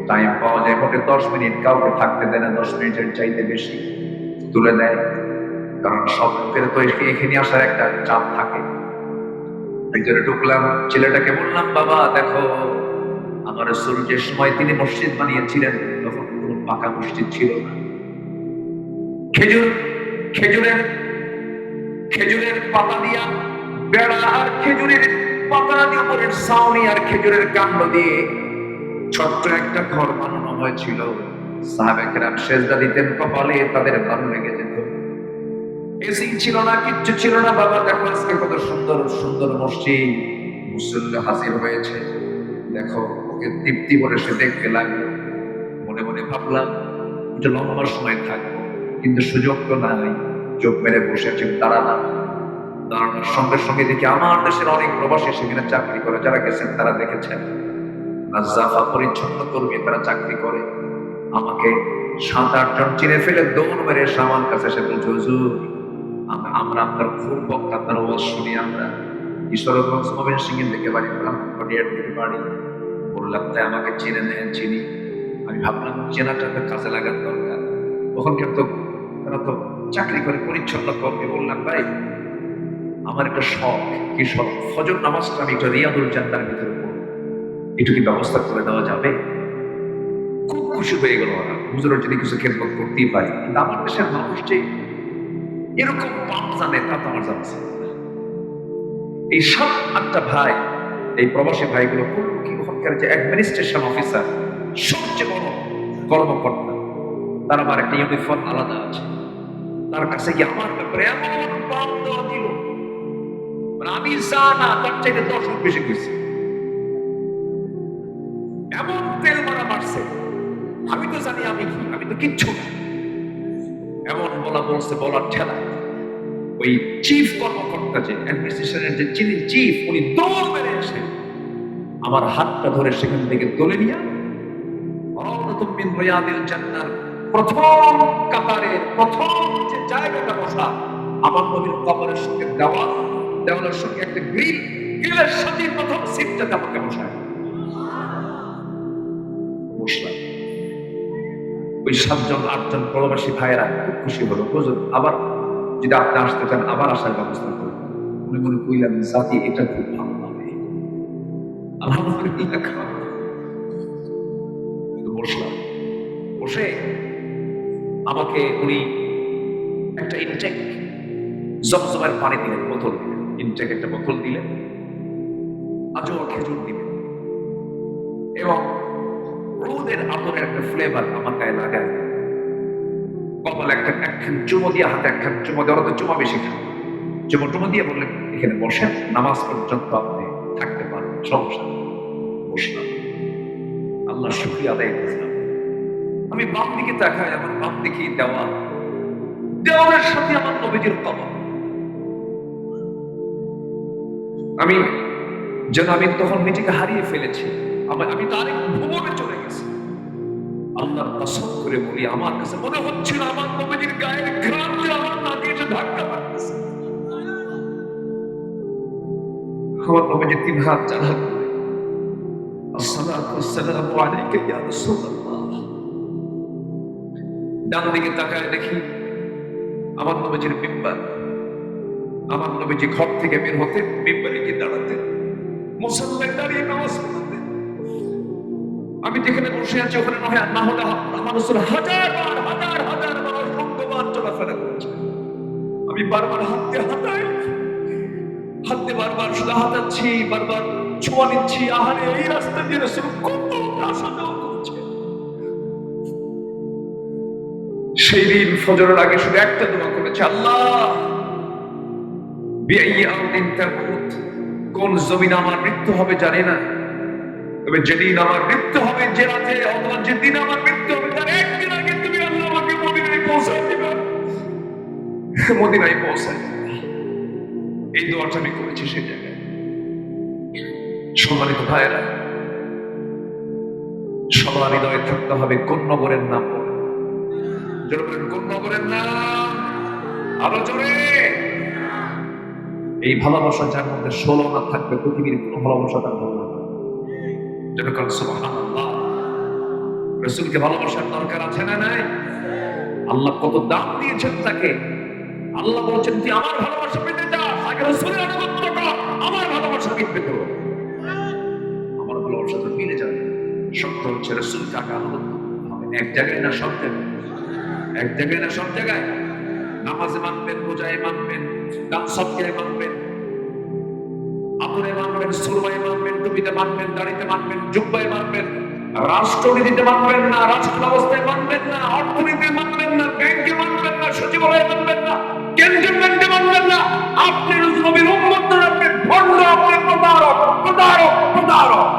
টাইম পাওয়া যায় মোটে 10 মিনিট, কাউকে থাকতে দেয় না, 10 মিনিটের চাইতে বেশি তুলে দেয়। কারণ সব লোকের তো এখানে আসার একটা চাপ থাকে। ভিতরে ঢুকলাম, ছেলেটাকে বললাম, বাবা দেখো, আমার রাসূল যে সময় তিনি মসজিদ বানিয়েছিলেন তখন কোনো পাকা মসজিদ ছিল না। খেজুরের খেজুরের পাতা দিয়া বেড়া আর খেজুরের পাতা দিয়ে উপরের ছাউনি আর খেজুরের কাণ্ড দিয়ে ছোট্ট একটা ঘর বানানো হয়েছিল। সাহাবে কেরাম সেজদা দিতেন কপালে, তাদের ভালো লেগে যেত। এসি ছিল না, কিচ্ছু ছিল না। বাবা দেখো আজকে কত সুন্দর সুন্দর মসজিদ, মুসল্লি হাজির হয়েছে, দেখো। ওকে তৃপ্তি করে সে দেখতে লাগলো। মনে মনে ভাবলাম এটা লম্বা সময় থাকবো, কিন্তু সুযোগ তো নাই। চোখ মেরে বসে আছে, দাঁড়ালাম। দাঁড়ানোর সঙ্গে সঙ্গে দেখি আমার দেশের অনেক প্রবাসী সেখানে চাকরি করে, যারা গেছেন তারা দেখেছেন। নাজাফা পরিচ্ছন্ন কর্মী, তারা চাকরি করে। আমাকে 7-8 জন চিনে ফেলে দৌড় মেরে এসে আমার কাছে এসে বলছে, হুজুর আমরা আপনার ফুল বক্তা, আপনার ওয়াজ শুনি। আমরা ঈশ্বরগঞ্জ ময়মনসিংহের দিকে বাড়ি, ব্রাহ্মণবাড়িয়ার দিকে বাড়ি। বললাম, তাই আমাকে চিনে নেন? চিনি। আমি ভাবলাম চেনাটা কাজে লাগার দরকার। ওখানকার তো তারা তো চাকরি করে, পরিচ্ছন্ন কর্মী। বললাম, ভাই আমার একটা শখ। কি শখ? ফজর নামাজটা আমি একটা রিয়াদুল জান্নাতের ভিতরে পড়ব, একটু কি ব্যবস্থা করে দেওয়া যাবে? খুব খুশি হয়ে গেল ওরা, হুজুরের যদি কিছু খেদমত করতেই পারি। কিন্তু আমার দেশের মানুষ যে এরকম পাপ জানে তা তো আমার জানা ছিল না। এই 7-8টা ভাই, এই প্রবাসী ভাইগুলো করলো কি, ওখানকার যে অ্যাডমিনিস্ট্রেশন অফিসার, সবচেয়ে বড় কর্মকর্তা, তার আবার একটা ইউনিফর্ম আলাদা আছে। তার কাছে গিয়ে আমার ব্যাপারে এমন পাপ দেওয়া দিল, মানে আমি জানা তার চাইতে 10 গুণ বেশি কইছি। এমন তেল মারা মারছে, আমি তো জানি আমি কি, আমি তো কিচ্ছু না। এমন বলা বলছে, বলার ঠেলা। ওই চিফ কর্মকর্তা, যে অ্যাডমিনিস্ট্রেশনের যে চিফ, উনি দৌড় মেরে এসে আমার হাতটা ধরে সেখান থেকে তুলে নিয়ে রাওদাতুম মিন রিয়াদিল জান্নাহ প্রথম কাতারের প্রথম যে জায়গাটা বসা, আমার নবীর কবরের সঙ্গে দেওয়ালের সঙ্গে একটা গ্রিলের সাথে প্রথম সিটটাতে আমাকে বসায় বসলাম। ওই 7-8 জন প্রবাসী ভাইয়েরা খুব খুশি হলো, হুজুর আবার যদি আপনি আসতে চান আবার আসার ব্যবস্থা করুন। মনে মনে কইলাম, জাতি এটা খুব ভালো হবে, আলহামদুলিল্লাহ। বসলাম, বসে আমাকে উনি একটা ইনটেক জমজমের পানি দিলেন, বোতল দিলেন, ইনটেক একটা বোতল দিলেন, আজও খেজুর দিলেন, এবং রোদের আতরের একটা ফ্লেভার আমার গায়ে লাগায়। কপাল একখান চুমো দিয়ে, হাতে একখান চুমো দিয়ে, ওরা তো চুমা বেশি খান, চুমো দিয়ে বললেন, এখানে বসেন, নামাজ পর্যন্ত আপনি থাকতে পারেন, সমস্যা। বসলাম, আল্লাহ শুকরিয়া আদায় করলাম। আমি বাম দিকে তাকাই, আমার বাম দিকে দেওয়ালের সাথে আমার নবীজির কবর। আমি তখন নিজেকে হারিয়ে ফেলেছি, আমি তো আরেক ভুবনে চলে গেছি। আল্লাহর কসম করে বলি, আমার কাছে মনে হচ্ছিল আমার নবীজির গায়ের ঘ্রাণ যে আমার নাকে এসে ধাক্কা মারতেছে। আমার নবীজি 3 হাত 4 হাত করে, আসসালাতু ওয়াসসালামু আলাইকা ইয়া রাসূলুল্লাহ। ডান দিকে তাকায় দেখি আমার নবীজির মিম্বার। আমার নবীজি ঘর থেকে বের হতে মিম্বারে গিয়ে দাঁড়াতেন, মুসল্লায় দাঁড়িয়ে নামাজ পড়তেন। আমি যেখানে বসে আছি ওখানে না হলে আমার রাসূল হাজার বার অসংখ্যবার চলাফেরা করছে। আমি বারবার হাত দিয়ে বারবার শুধু হাতাচ্ছি, বারবার ছোঁয়া নিচ্ছি। আহারে, এই রাস্তা দিয়ে রাসূল কত আসা যাওয়া করছে। সেই দিন ফজরের আগে শুধু একটা দোয়া করেছে, আল্লাহ বিআইয়ি আরদিন তামুত, কোন জমিনে আমার মৃত্যু হবে জানি না, তবে যেদিন আমার মৃত্যু হবে, যে রাতে অথবা যেদিন আমার মৃত্যু হবে তার একদিন আগে তুমি আল্লাহ আমাকে মদিনায় পৌঁছায় দিবা, মদিনায় পৌঁছায় দিবা। এই দোয়াটা আমি করেছি সেই জায়গায়। সম্মানিত ভাইয়েরা, সবার হৃদয়ে থাকতে হবে কোন নগরের নাম, জোরে বলেন কোন নগরের নাম, আরো জোরে। এই ভালোবাসা যার মধ্যে 16 না থাকবে পৃথিবীর কোন ভালোবাসা তার হবে না। জোরে বলেন সুবহানাল্লাহ। রাসূলকে ভালোবাসার দরকার আছে না নাই? আল্লাহ কত দাম দিয়েছেন তাকে। আল্লাহ বলেছেন তুই আমার ভালোবাসা পেতে চাস, আগে রাসূলের আনুগত্য কর, আমার ভালোবাসা পেতে করো। আমার ভালোবাসা তো মিলে যাবে। শর্ত হচ্ছে রাসূলকে আগে আনুগত্য করতে হবে। এক জায়গায় না সব জায়গায়, এক জায়গায় না সব জায়গায়। নামাজে মানবেন, রোজায় মানবেন, দান সদকায় মানবেন, আমলে মানবেন, সুরমায় মানবেন, টুপিতে মানবেন, দাড়িতে মানবেন, জুব্বায় মানবেন, রাষ্ট্রনীতিতে মানবেন না, রাষ্ট্র ব্যবস্থায় মানবেন না, অর্থনীতিতে মানবেন না, ব্যাংকে মানবেন না, সচিবালয়ে মানবেন না, ক্যান্টনমেন্টে মানবেন না। আপনি নবীর উম্মত না, আপনি ভণ্ড, আপনি প্রতারক, প্রতারক, প্রতারক।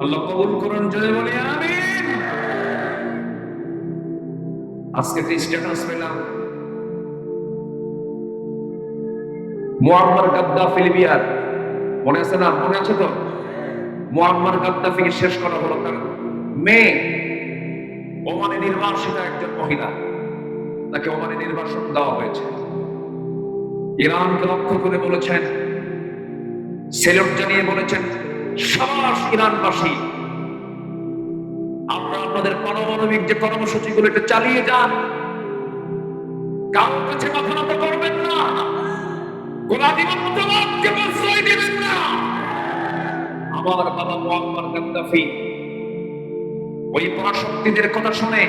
আল্লাহ কবুল করুন, জয় বলি আমিন। আজকে যে স্ট্যাটাস পেলাম, মুআম্মার গাদ্দাফি লিবিয়ার, মনে আছে না? মনে আছে তো? মুআম্মার গাদ্দাফিকে শেষ করা হলো তার মেয়ে, ওমানে নির্বাসিত একজন মহিলা, তাকে ওমানে নির্বাসন দেওয়া হয়েছে। ইরানকে লক্ষ্য করে বলেছেন, সেলুট জানিয়ে বলেছেন, সাবাস ইরানবাসী, আপনারা আপনাদের পারমাণবিক যে কর্মসূচিগুলো এটা চালিয়ে যান, কারোর কাছে মাথা নত করবেন না, কোন আধিপত্যবাদকে প্রশ্রয় দিবেন না। আমার বাবা মুআম্মার গাদ্দাফি ওই পরাশক্তিদের কথা শুনে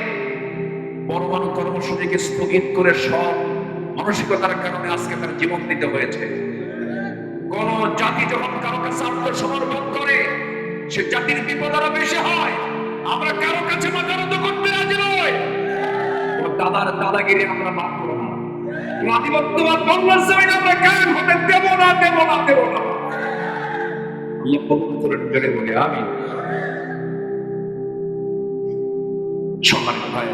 পরমাণু কর্মসূচিকে স্থগিত করে সব মানসিকতার কারণে আজকে তার জীবন দিতে হয়েছে। কোন জাতি যখন কারো কাছে আত্মসমর্পণ করে, সে জাতির বিপদ আরো বেশি হয়। আমরা কারো কাছে মাথা নত করতে রাজি নই। কোন দাদার দাদাগিরি আমরা মাফ করব না। কোন আধিপত্যবাদ বাংলার জমিনে আমরা কায়েম হতে দেব না, দেব না, দেব না। আল্লাহ কবুল করেন, জোরে বলি আমিন। সম্মানিত ভাই,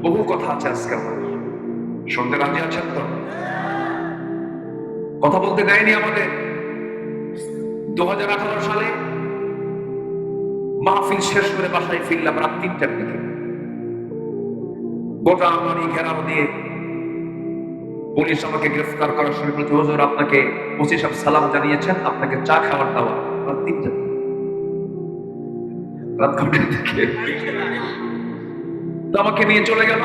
বহু কথা আছে আজকে, আমার শুনতে রাজি আছেন তো? কথা বলতে দেয়নি আমাদের। 2018 সালে মাহফিল শেষ করে বাসায় ফিরলাম রাত 3টার দিকে। গোটা আমারই ঘেরাও দিয়ে পুলিশ আমাকে গ্রেফতার করার সময় বলছে, হুজুর আপনাকে ওসি সাহেব সালাম জানিয়েছেন, আপনাকে চা খাওয়ার দাওয়া। রাত 3টা, রাত 2টার দিকে তো আমাকে নিয়ে চলে গেল।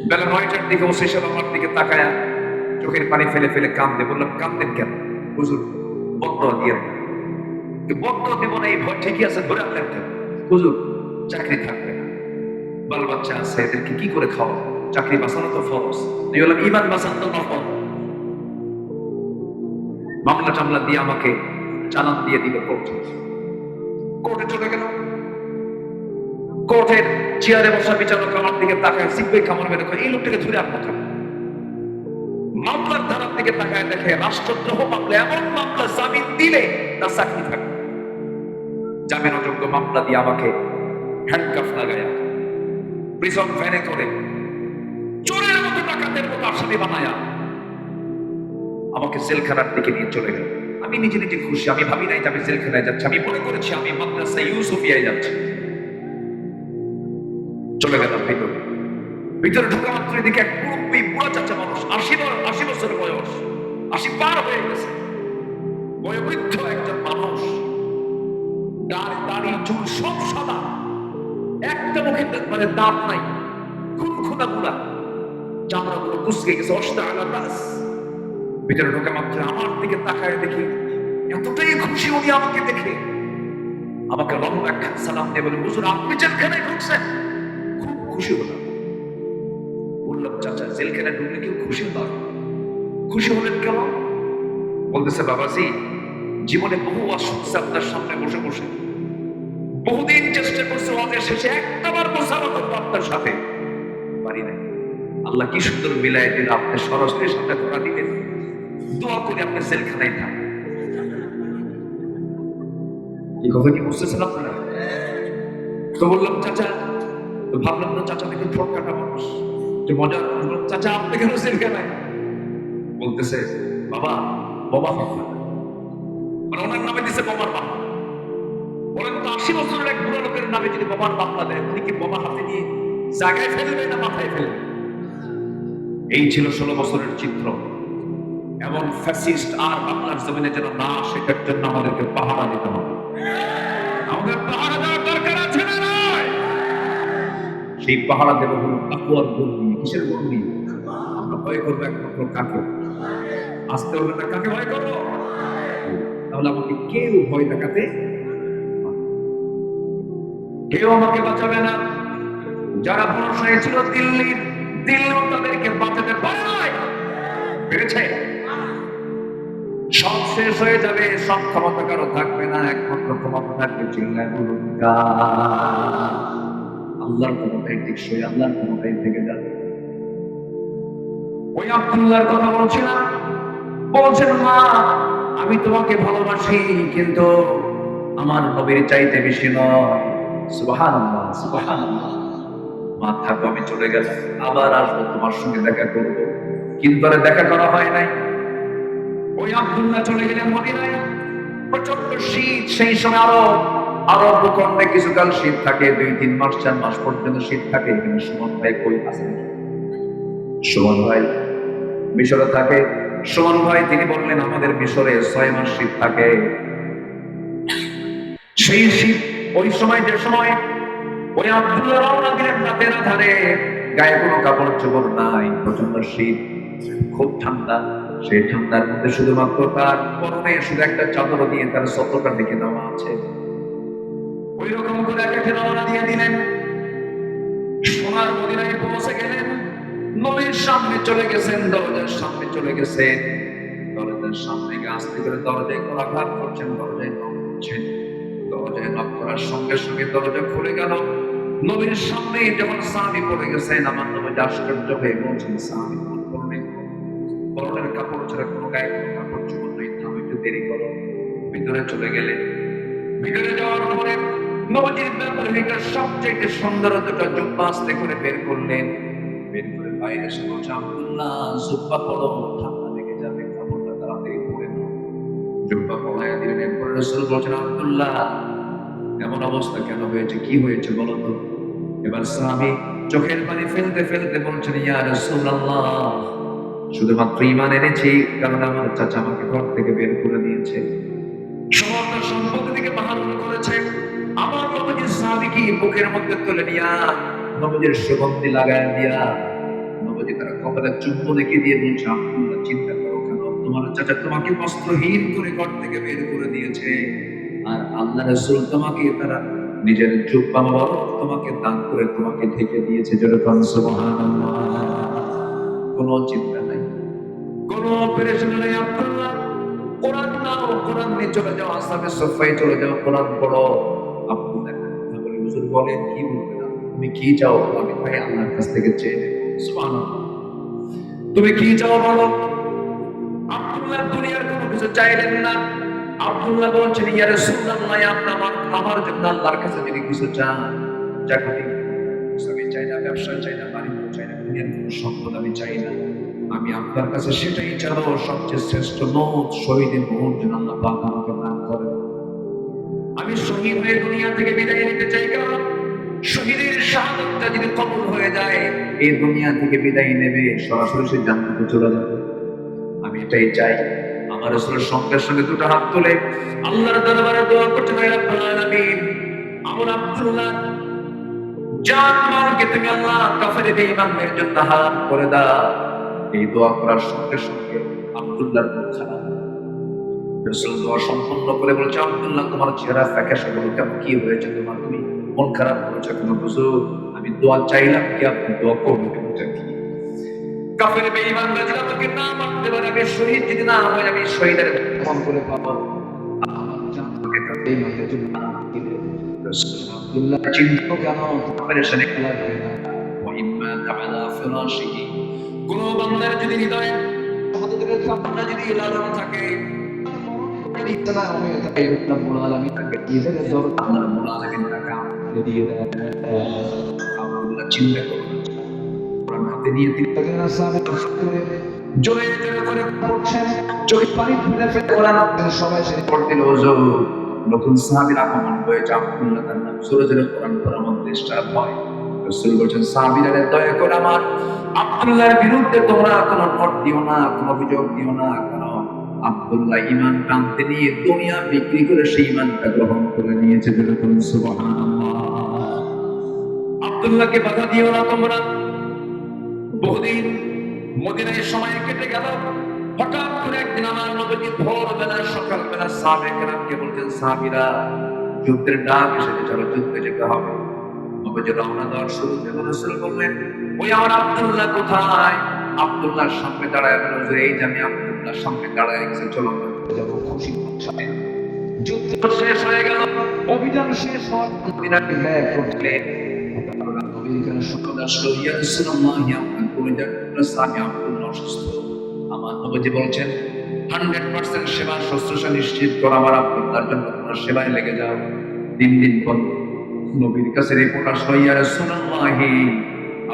বেলা 9টার দিকে ওসি সাহেব আমার দিকে তাকায়া চোখের পানি ফেলে ফেলে কাঁদতে। বললাম, কাঁদতেন কেন? হুজুর বদদোয়া দিয়ে, বদদোয়া দেব না এই ভয় ঠিকই আছে, ধরে আনলেন কেন? হুজুর চাকরি থাকবে না, বাল বাচ্চা আছে, এদেরকে কি করে খাওয়া? চাকরি বাঁচানো তো ফরজ। আমি বললাম, ইমান বাঁচানো তো নফল। মামলা টামলা দিয়ে আমাকে চালান দিয়ে দিল কোর্টে। কোর্টে চলে গেল। কোর্টের চেয়ারে বসা বিচারক আমার দিকে তাকায়, সিকবে কামড় মেরে এই লোকটাকে ধরে আনবো কেন? মামলার ধারার দিকে তাকায় দেখে রাষ্ট্রদ্রোহ মামলা, এমন মামলা জামিন দিলে তার চাকরি থাকবে। জামিন অযোগ্য মামলা দিয়ে আমাকে হ্যান্ডকাফ লাগায়া প্রিজন ভ্যানে করে চোরের মতো ডাকাতের মতো আসামি বানায়া আমাকে জেলখানার দিকে নিয়ে চলে গেল। আমি নিজে নিজে খুশি, আমি ভাবি নাই যে আমি জেলখানায় যাচ্ছি, আমি মনে করেছি আমি মাদ্রাসা ইউসুফিয়ায় যাচ্ছি। চলে গেলাম ভিতরে। ভিতরে ঢোকা মাত্র এদিকে এক মুরব্বী বুড়া চাচা মানুষ, 80 বছরের বয়স, 80 পার হয়ে গেছে, বয়োবৃদ্ধ একজন মানুষ, দাড়ি চুল সব সাদা, একটা মুখে মানে দাঁত নাই, খুনখুনা গুলা, চামড়া গুলো কুচকে গেছে, অস্তা আলা রাস। ভিতরে ঢোকা মাত্র আমার দিকে তাকায় দেখি এতটাই খুশি উনি আমাকে দেখে, আমাকে লম্বা একখান সালাম দিয়ে বলে, হুজুর আপনি জেলখানায় ঢুকছেন? খুব খুশি হলাম। বললাম, চাচা জেলখানায় ঢুকলে কেউ খুশি হয়? খুশি হলেন কেন? বলতেছে, বাবাজি জীবনে বহু ওয়াজ শুনছে আপনার সামনে বসে বসে, বহুদিন চেষ্টা করছে ওয়াজের শেষে একটাবার বসানো করবো আপনার সাথে, পারি নাই। আল্লাহ কি সুন্দর মিলাই দিল, আপনি সরাসরি সাথে ধরা দিলেন। দোয়া করে আপনি জেলখানায় থাকেন। এই কথা কি বুঝতেছেন আপনারা? তো বললাম, চাচা, তো ভাবলাম না চাচা দেখে ঠোঁট কাটা মানুষ, যে মজা। চাচা আপনি কেন জেলখানায়? বলতেছে, বাবা বোমা মামলা, মানে ওনার নামে দিছে বোমার মামলা। বলেন তো 80 বছরের এক বুড়ো লোকের নামে যদি বোমার মামলা দেয়, উনি কি বোমা হাতে নিয়ে জায়গায় ফেলবে না মাথায় ফেলবে? এই ছিল 16 বছরের চিত্র। এমন ফ্যাসিস্ট আর বাংলার জমিনে যেন না, সেটার জন্য আমাদেরকে পাহারা দিতে হবে। আমাদের পাহারা দেওয়ার দরকার আছে না নয়? সেই পাহারা দেব হলো তাকওয়ার গুণ নিয়ে। কিসের গুণ নিয়ে? আমরা ভয় করবো একমাত্র কাকে? আসতে হলে না কাকে ভয় করবো? তাহলে আমাকে কেউ ভয় দেখাতে, কেউ আমাকে বাঁচাবে না। যারা পুরুষ হয়েছিল দিল্লিও তাদেরকে বাঁচাতে পারে নাই, পেরেছে? সব শেষ হয়ে যাবে, সব ক্ষমতা কারো থাকবে না, একমাত্র ক্ষমতা থাকবে চিল্লায় বলুন আল্লাহর ক্ষমতাই টিকসই, আল্লাহর ক্ষমতাই থেকে যাবে। ওই আব্দুল্লাহর কথা বলছিলাম, বলছেন, মা আমি তোমাকে ভালোবাসি, কিন্তু আমার নবীর চাইতে বেশি নয়। সুবহানাল্লাহ, সুবহানাল্লাহ। মা থাকো, আমি চলে গেলাম, আবার আসবো, তোমার সঙ্গে দেখা করবো। কিন্তু আর দেখা করা হয় নাই। ওই আব্দুল্লাহ চলে গেলেন মদিনায়। প্রচন্ড শীত সেই সময়, আরব ভূখণ্ডে কিছুকাল শীত থাকে, 2-3 মাস 4 মাস পর্যন্ত শীত থাকে। কিন্তু সুমন ভাই কই আছেন? সুমন ভাই মিশরে থাকে। সুমন ভাই তিনি বললেন, আমাদের মিশরে 6 মাস শীত থাকে। সেই শীত ওই সময়, যে সময় ওই আব্দুল্লাহ রওনা দিলেন রাতের আধারে, গায়ে কোনো কাপড় চোপড় নাই, প্রচন্ড শীত, খুব ঠান্ডা। সেই ঠান্ডার মধ্যে শুধুমাত্র তার পরনে শুধু একটা চাদর দিয়ে তার সতটা দেখে দেওয়া আছে। ওই রকম করে একাকে রওনা দিয়ে দিলেন। সোনার মদিনায় পৌঁছে গেলেন। নবীর সামনে চলে গেছেন, দরজার সামনে চলে গেছেন। দরজার সামনে গিয়ে আস্তে করে দরজায় করাঘাত করছেন, দরজায় নক করছেন। দরজায় নক করার সঙ্গে সঙ্গে দরজা খুলে গেল। নবীর সামনে যখন সাহাবী পড়ে গেছেন, আমার নবী আশ্চর্য হয়ে বলছেন, সাহাবী পরনের কাপড় ছাড়া কোনো গায়ে কোনো কাপড় চোপড় নেই, আমি একটু দেরি করো। ভিতরে চলে গেলেন। ভিতরে যাওয়ার পরে নবীজির ব্যবহারিকার সবচেয়ে সৌন্দর্যটা জুব্বা আস্তে করে বের করলেন। বের করে বাইরে এসে বলছে, আব্দুল্লাহ জুব্বা পরো, ঠান্ডা লেগে যাবে, কাপড়টা তাড়াতাড়ি পরে নাও। জুব্বা পরাইয়া দিলেন। এরপরে রাসূল বলছেন, আব্দুল্লাহ এমন অবস্থা কেন হয়েছে, কি হয়েছে বলো তো? এবার সাহাবী চোখের পানি ফেলতে ফেলতে বলছেন, ইয়া রাসূলুল্লাহ শুধুমাত্র ঈমান এনেছি, কারণ আমার চাচা আমাকে ঘর থেকে বের করে দিয়েছে, সমস্ত সম্পত্তি থেকে বাহান্ন করেছে। আমার নবীর সাহাবীকে বুকের মধ্যে তুলে নিয়া নবীর সুগন্ধি লাগায় দিয়া নবী তার কপালে চুম্বন রেখে দিয়ে বলছে, আব্দুল্লাহ চিন্তা করো কেন, তোমার চাচা তোমাকে বস্ত্রহীন করে ঘর থেকে বের করে দিয়েছে, আর আল্লাহ রাসূল তোমাকে তারা নিজের জুব্বা মোবারক তোমাকে দান করে তোমাকে ঢেকে দিয়েছে। যেরকম সুবহানাল্লাহ, কোনো চিন্তা নাই, কোনো পেরেশানি নাই। আব্দুল্লাহ কোরআন নাও, কোরআন নিয়ে চলে যাও, আসহাবে সুফায় চলে যাও, কোরআন পড়ো। আব্দুল্লাহ কথা বলে, হুজুর বলেন কি বলবেন, তুমি কি চাও? আমি ভাই আল্লাহর কাছ থেকে চেয়ে নেব। সুবহানাল্লাহ, তুমি কি চাও বলো। আব্দুল্লাহ দুনিয়ার কোনো কিছু চাইলেন না। আব্দুল্লাহ বলছেন, ইয়া রাসূলুল্লাহ আমার জন্য আল্লাহর কাছে যদি কিছু চান, জাকাতি আমি চাই না, ব্যবসা চাই না, বাণিজ্য চাই না, দুনিয়ার কোনো সম্পদ আমি চাই না, আমি আপনার কাছে সেটাই চাবো, সবচেয়ে শ্রেষ্ঠ মওত, শহীদের মওত যেন আল্লাহ পাক আমাকে দান করেন। আমি শহীদ হয়ে দুনিয়া থেকে বিদায় নিতে চাই, কারণ শহীদের শাহাদাতটা যদি কবুল হয়ে যায়, এই দুনিয়া থেকে বিদায় নেবে, সরাসরি সে জান্নাতে চলে যাবে। আমি এটাই চাই। আমার রাসূলের সঙ্গে সঙ্গে দুটো হাত তুলে আল্লাহর দরবারে দোয়া করতে, হে রব্বুল আলামিন, আমার আব্দুল্লাহ জান মালকে তুমি আল্লাহ কাফেরদের ঈমানের জন্য হাত করে দাও। এই দোয়া করার সঙ্গে সঙ্গে আব্দুল্লাহর মুখ খারাপ, রাসূল দোয়া সম্পন্ন করে বলছে, আব্দুল্লাহ তোমার চেহারা ফ্যাকাশে হলো কেন, কি হয়েছে তোমার, তুমি মন খারাপ করেছো কেন? হুজুর আমি দোয়া চাইলাম কি আপনি দোয়া করবেন এটা কি? কাফের বেঈমানরা যদি আমাকে না মানতে পারে, আমি শহীদ যদি না হয়, আমি শহীদের মন করে পাবো, আমার জানকে কাফের বেঈমানদের জন্য না দিলে রাসূল আব্দুল্লাহ চিন্তা কেন পেরেশানি লাগবে না। ওয়া ইম্মা তাআলা ফিরাশিহি, কোন বান্দার যদি হৃদয়ে শাহাদাতের কামনা যদি লালন থাকে, যদি ইতনা হয়ে থাকে, রব্বুল আলামিন তাকে ইজের জোর আল্লাহ রব্বুল আলামিন তাকে আমল দিয়ে দেয়। আল্লাহ চিন্তা করুন, কোরআন হাতে নিয়ে তিনটাকে সামনে করে জোরে জোরে করে পড়ছেন, চোখে পানি ফেলে ফেলে কোরআন সবাই সেরে পড়তে হুজুর। নতুন সাহাবীর আগমন হয়েছে, আব্দুল্লাহ তার নাম, জোরে জোরে কোরআন পড়ার মধ্যে স্টার্ট হয়। রাসূল বলেছেন, সাহাবীরা দয়া করে আমার আব্দুল্লাহর বিরুদ্ধে তোমরা কোনো নোট দিও না, কোনো অভিযোগ দিও না, কারণ আব্দুল্লাহ ঈমান টানতে নিয়ে দুনিয়া বিক্রি করে সেই ঈমানটা গ্রহণ করে নিয়েছে। বলুন সুবহানাল্লাহ। আব্দুল্লাহকে বাধা দিও না তোমরা। বহুদিন মদিনায় সময় কেটে গেল, হঠাৎ করে একদিন আমার নবী ভোরবেলা সকালবেলা সাহাবায়ে কেরামকে বলছেন, সাহাবীরা যুদ্ধের ডাক এসেছে, চলো যুদ্ধে যেতে হবে। নবীজি রওনা দেওয়ার শুরুতে রাসূল বললেন, ওই আমার আব্দুল্লাহ কোথায়? আব্দুল্লাহর সামনে দাঁড়ায় বলল যে এই যে আমি আব্দুল্লাহর সামনে দাঁড়ায় গেছি, চলো যাব খুশি সাথে। যুদ্ধ শেষ হয়ে গেল, অভিযান শেষ হওয়ার মদিনাকে ব্যাক করলেন। নবীর কাছে সংবাদ আসলো, ইয়া রাসূলুল্লাহ, আপনার পরিবার সাহাবী আব্দুল্লাহ অসুস্থ। আমার নবীজি বলছেন, 100% সেবা শুশ্রূষা নিশ্চিত করো, আমার আব্দুল্লাহর জন্য তোমরা সেবায় লেগে যাও। দিন দিন পর নবীর কাছে রিপোর্ট আসলো, ইয়া রাসূলুল্লাহ,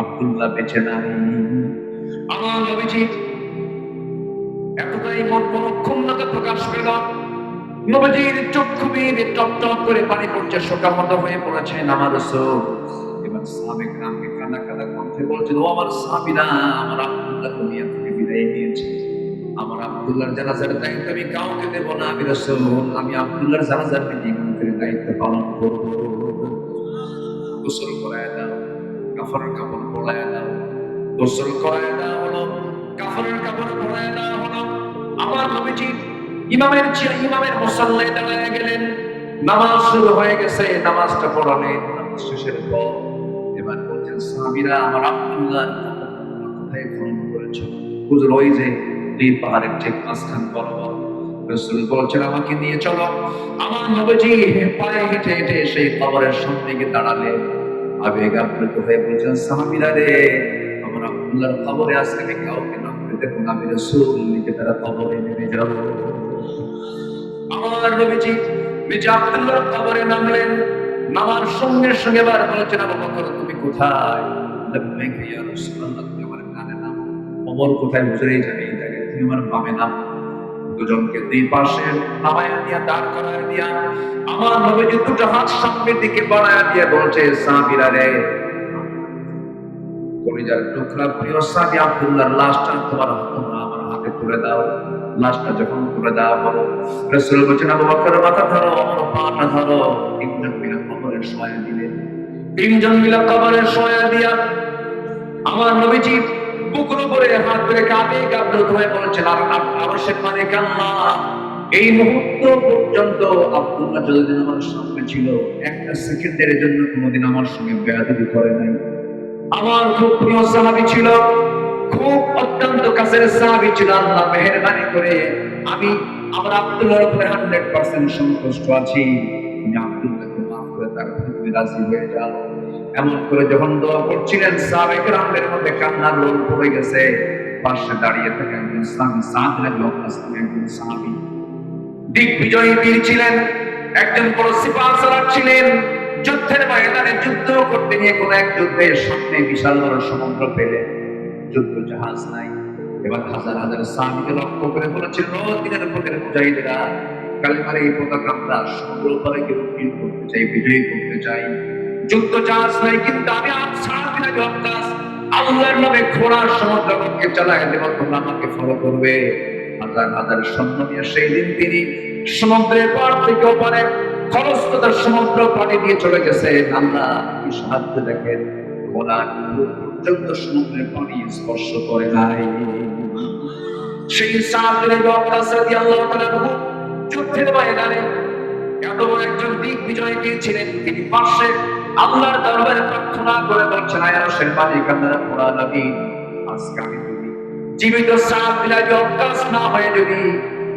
আব্দুল্লাহ বেঁচে নাই। আমার নবীজি এতটাই মন ক্ষুণ্ণতা প্রকাশ পেল, নবীজির চক্ষু বেয়ে টপ টপ করে পানি পড়ছে, শোকাহত হয়ে পড়েছেন আমার রাসূল। এবার সাহাবায়ে কেরামকে কাঁদা কাঁদা কণ্ঠে বলছেন, ও আমার সাহাবীরা, আমার আব্দুল্লাহ দুনিয়া থেকে বিদায় নিয়েছে, আমার আব্দুল্লাহর জানাজার দায়িত্ব আমি কাউকে দেব না, আমি রাসূল, আমি আব্দুল্লাহর জানাজার জীবনের দায়িত্ব পালন করব। গোসল করায় দাও, কাফনের কাপড় পরায় দাও, গোসল করায় দাও হলো, কাফনের কাপড় পরায় দাও হলো। আমার নবীজি ইমামের মুসাল্লায় দাঁড়ায় গেলেন, নামাজ শুরু হয়ে গেছে, নামাজটা পড়ালেন। নামাজ শেষের পর এবার বলছেন, সাহাবীরা, আমার আব্দুল্লাহ কোথায় খনন করেছো? হুজুর ওই যে এই পাহাড়ের ঠিক মাঝখান বরাবর। রাসূল বলছেন, আমাকে নিয়ে চলো। আমার নবীজি পায়ে হেঁটে হেঁটে সেই কবরের সামনে গিয়ে দাঁড়ালেন, আবেগ আপ্লুত হয়ে বলছেন, সাহাবীরা রে, আমার আব্দুল্লাহর কবরে আজকে আমি কাউকে নামতে দেব না, আমি রাসূল নিজে তারা কবরে নেমে যাব। আমার নবীজি নিজে আব্দুল্লাহর কবরে নামলেন, নামার সঙ্গে সঙ্গে বার বলেছেন, আবু বকর তুমি কোথায়? লাব্বাইকা ইয়া রাসূলুল্লাহ, তুমি আমার ডানে নাম। ওমর কোথায়? হুজুর এই জায়গায়, এই জায়গায়, তুমি আমার বামে নাম। দুজনকে দুই পাশে নামায়া দিয়া দাঁড় করায় দিয়া আমার নবীজি দুটো হাত সামনের দিকে বাড়ায়া দিয়ে বলছে, সাহাবীরা রে, কলিজার টুকরা প্রিয় সাহাবী আব্দুল্লাহর লাশটা তোমরা আমার হাতে তুলে দাও। লাশটা যখন তুলে দেওয়া হলো, রাসূল বলেছেন, আবু বকর মাথা ধরো, ওমর পাটা ধরো। তিনজন মিলে কবরে শোয়া দিলেন। তিনজন মিলে কবরে শোয়া দিয়া আমার নবীজি বুকের উপরে হাত রেখে আবেগ আপ্লুত হয়ে বলেছেন, আর সে পারে কান্না। এই মুহূর্ত পর্যন্ত আব্দুল্লাহ যতদিন আমার সামনে ছিল, একটা সেকেন্ডের জন্য কোনোদিন আমার সঙ্গে বেয়াদবি করে নাই। আমার খুব প্রিয় সাহাবী ছিল, খুব অত্যন্ত কাছের সাহাবী ছিল। আল্লাহ মেহেরবানি করে আমি আমার আব্দুল্লাহর উপরে 100% সন্তুষ্ট আছি। আমি আব্দুল্লাহকে মাফ করে তার প্রতি রাজি হয়ে যাও। এমন করে যখন দোয়া করছিলেন, সাহাবায়ে কেরামদের মধ্যে কান্নার লোল পড়ে গেছে। পাশে দাঁড়িয়ে থাকা একজন সাহাবী, সাদ ইবনে ওয়াক্কাস নামে একজন সাহাবী, দিগ্বিজয়ী বীর ছিলেন, একজন বড় সিপাহ সালার ছিলেন। যুদ্ধের ময়দানে যুদ্ধ করতে নিয়ে কোন এক যুদ্ধের সামনে বিশাল বড় সমুদ্র পেলেন, যুদ্ধ জাহাজ নাই। এবার হাজার হাজার সাহাবীকে লক্ষ্য করে বলেছিলেন, ও দিনের পথের মুজাহিদেরা, কালেমার এই পতাকা আমরা সমুদ্র পারে গিয়ে উত্তীর্ণ করতে চাই, বিজয়ী করতে চাই। যুদ্ধ জাহাজ নাই, কিন্তু আমি আল্লাহর নামে ঘোড়া সমুদ্রকে চালায় দেব, তোমরা আমাকে ফলো করবে। হাজার হাজার সৈন্য নিয়ে সেই দিন তিনি সমুদ্রের পার থেকে ওপারে খরস্রোতা সমুদ্র পাড়ি দিয়ে চলে গেছে। আল্লাহ কি সাহায্য দেখেন, ঘোড়া পর্যন্ত সমুদ্রের পানি স্পর্শ করে নাই। সেই সাহাবীর ওয়াক্কাস রাদিয়াল্লাহু তাআলা যুদ্ধের ময়দানে এত বড় একজন দিগ্বিজয় ছিলেন, তিনি পাশে আল্লাহর দরবারে প্রার্থনা করে বলছেন, আয় আরশের মালিক আল্লাহ রাব্বুল আলামিন, আজকে আমি যদি জীবিত সাত বিলাবি অভ্যাস না হয়ে যদি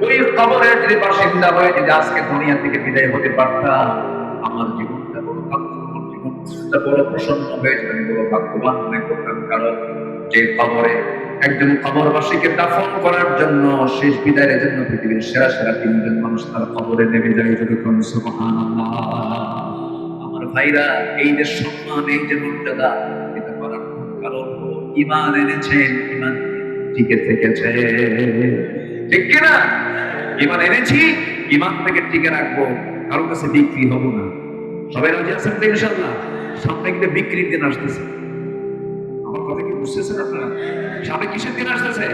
ওই কবরের যদি বাসিন্দা হয়ে যদি আজকে দুনিয়া থেকে বিদায় হতে পারতাম, আমার জীবনটা বড় ভাগ্যবান, জীবনটা বড় প্রসন্ন হয়ে যেত, আমি বড় ভাগ্যবান মনে করতাম। কারণ যে কবরে একজন কবরবাসীকে দাফন করার জন্য শেষ বিদায়ের জন্য পৃথিবীর সেরা সেরা তিনজন মানুষ তার কবরে নেমে যায়, যখন সুবহানাল্লাহ। আমার ভাইরা, এই যে সম্মান, এই যে মর্যাদা, এটা করার কারণ হলো ঈমান এনেছেন, ঈমান টিকে থেকেছে, ঠিক কিনা? ঈমান এনেছি, ঈমান থেকে টিকে রাখবো, কারোর কাছে বিক্রি হবো না। সবাই রাজি আছেন তো ইনশাআল্লাহ? সামনে কিন্তু বিক্রির দিন আসতেছে। আমার কথা কি বুঝতেছেন আপনারা? সামনে কিসের দিন আসতেছে?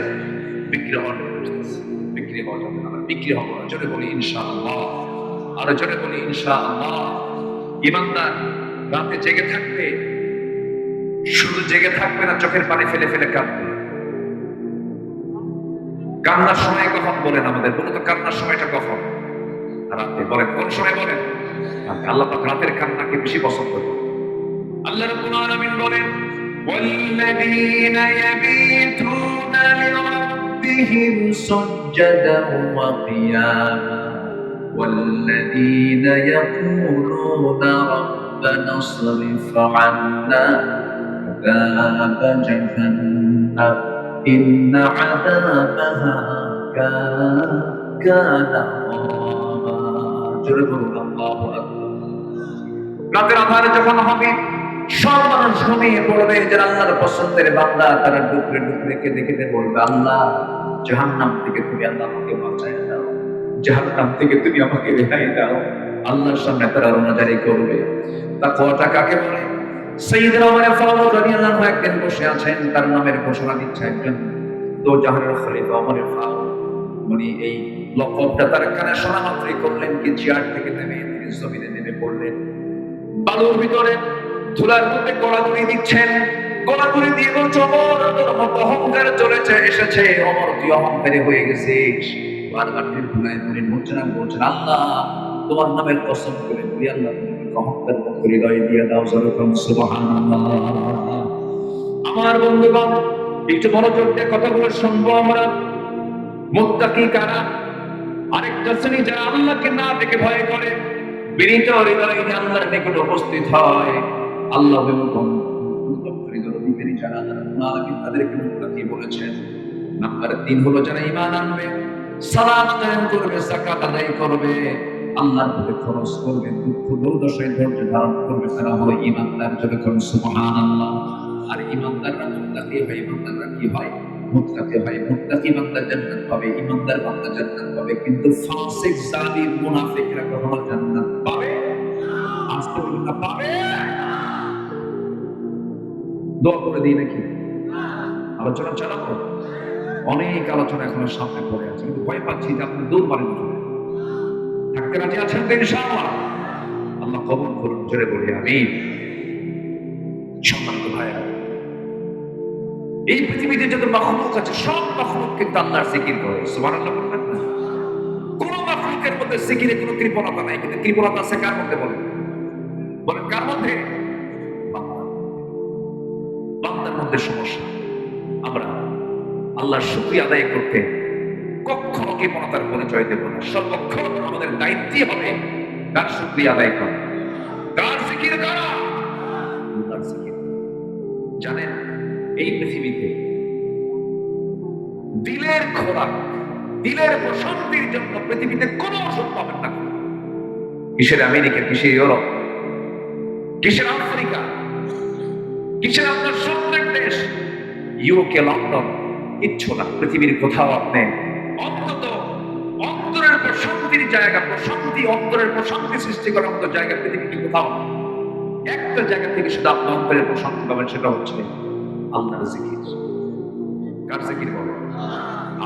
বিক্রি হওয়ার দিন আসতেছে। বিক্রি হওয়া যাবে না, বিক্রি হবো না। জোরে বলি ইনশাআল্লাহ, আরো জোরে বলি ইনশাআল্লাহ। ঈমানদার রাতে জেগে থাকবে, শুধু জেগে থাকবে না, চোখের পানি ফেলে ফেলে কাঁদবে। কান্নার সময় কখন বলেন আমাদের? বলুন তো, কান্নার সময়টা কখন? রাতে। বলেন কোন সময় বলেন? আল্লাহ পাক রাতের কান্নাকে বেশি পছন্দ করেন। আল্লাহ রাব্বুল আলামিন বলেন, والذين يبيتون لربهم سجدا وقياما والذين يقولون ربنا اصرف عنا عذاب جهنم إن عذابها كان غراما جرب الله أكبر রাতের আধারে যখন হবে সব মানুষ ঘুমিয়ে পড়বে, যারা আল্লাহর পছন্দের বান্দা তারা ডুকরে ডুকরে কেঁদে কেঁদে বলবে, আল্লাহ জাহান্নাম থেকে তুমি আল্লাহ আমাকে বাঁচায় দাও, জাহান্নাম থেকে তুমি আমাকে রেহাই দাও। আল্লাহর সামনে তারা রোনাজারি করবে। তাকওয়াটা কাকে বলে? সাইয়্যিদুনা ওমর ফারুক রাদিয়াল্লাহু আনহু একদিন বসে আছেন, তার নামের ঘোষণা দিচ্ছে একজন তো জাহানের খলিফা ওমর ফারুক। উনি এই লকবটা তার কানে শোনা মাত্রই করলেন কি, চেয়ার থেকে নেমে তিনি জমিনে নেমে পড়লেন। বালুর ভিতরে ধুলার মধ্যে গড়াগড়ি দিচ্ছেন, গড়াগড়ি দিয়ে বলছে, ওমর তোর মতো অহংকার চলেছে এসেছে, ওমর তুই অহংকারী হয়ে গেছিস। বারবার তিনি ধুলায় ধরে নড়ছেন, বলছেন, আল্লাহ তোমার নামের কসম করে বলি, আল্লাহ তুমি অহংকার মুক্ত হৃদয় দিয়ে দাও, যেরকম সুবহানাল্লাহ। আমার বন্ধুগণ, একটু মনোযোগ দিয়ে কথাগুলো শুনবো আমরা। মুত্তাকি কারা? আরেকটা শ্রেণী যারা আল্লাহকে না দেখে ভয় করে, বিনীত হৃদয়ে আল্লাহর নিকট উপস্থিত হয়, আল্লাহ যারা তাদেরকে মুত্তাকি বলেছেন। নাম্বার 3 হলো যারা ঈমান আনবে, সালাত কায়েম করবে, যাকাত আদায় করবে, আল্লাহর পথে খরচ করবে, দুঃখ দুর্দশায় ধৈর্য ধারণ করবে, তারা হলো ঈমানদার। যখন সুবহানাল্লাহ। আর ঈমানদাররা মুত্তাকি হয়, ঈমানদাররা কি হয়? মুত্তাকি হয়। মুত্তাকি বান্দা জান্নাত পাবে, ঈমানদার বান্দা জান্নাত পাবে। কিন্তু ফাসিক, জালিম, মুনাফিকরা কখনো জান্নাত পাবে না। আস্তে বলুন না, পাবে। দোয়া করে দিই নাকি? আলোচনা চালাবো। অনেক আলোচনা এখনো সামনে পড়ে আছে, কিন্তু ভয় পাচ্ছি যে আপনি দৌড় মারেন চলে থাকতে রাজি আছেন তো ইনশাআল্লাহ? আল্লাহ কবুল করুন, জোরে বলি আমিন। সম্মানিত ভাইরা, এই পৃথিবীতে যত মাখলুক আছে সব মাখলুক কিন্তু আল্লাহর জিকির করে। সুবহানাল্লাহ বলবেন না? কোন মাখলুকের মধ্যে জিকিরে কোনো কৃপণতা নাই, কিন্তু কৃপণতা আছে কার মধ্যে? বলেন বলেন, কার মধ্যে? বান্দার মধ্যে সমস্যা। আমরা আল্লাহর শুকরিয়া আদায় করতে কখনো কৃপণতার পরিচয় দেব না। সর্বক্ষণ আমাদের দায়িত্বই হবে তার শুকরিয়া আদায় করা। কার জিকির করা? আল্লাহর জিকির। জানেন, এই পৃথিবীতে দিলের খোরাক, দিলের প্রশান্তির জন্য পৃথিবীতে কোন ওষুধ পাবেন না। কিসের আমেরিকা, কিসের ইউরোপ, কিসের আফ্রিকা, কিসের আপনার স্বপ্নের দেশ ইউকে, লন্ডন, কিচ্ছু না। পৃথিবীর কোথাও আপনি অন্তত অন্তরের প্রশান্তির জায়গা, প্রশান্তি, অন্তরের প্রশান্তি সৃষ্টি করার মতো জায়গা পৃথিবীতে কোথাও একটা জায়গা থেকে শুধু আপনি অন্তরের প্রশান্তি পাবেন, সেটা হচ্ছে আল্লাহর জিকির। কার জিকির বলো?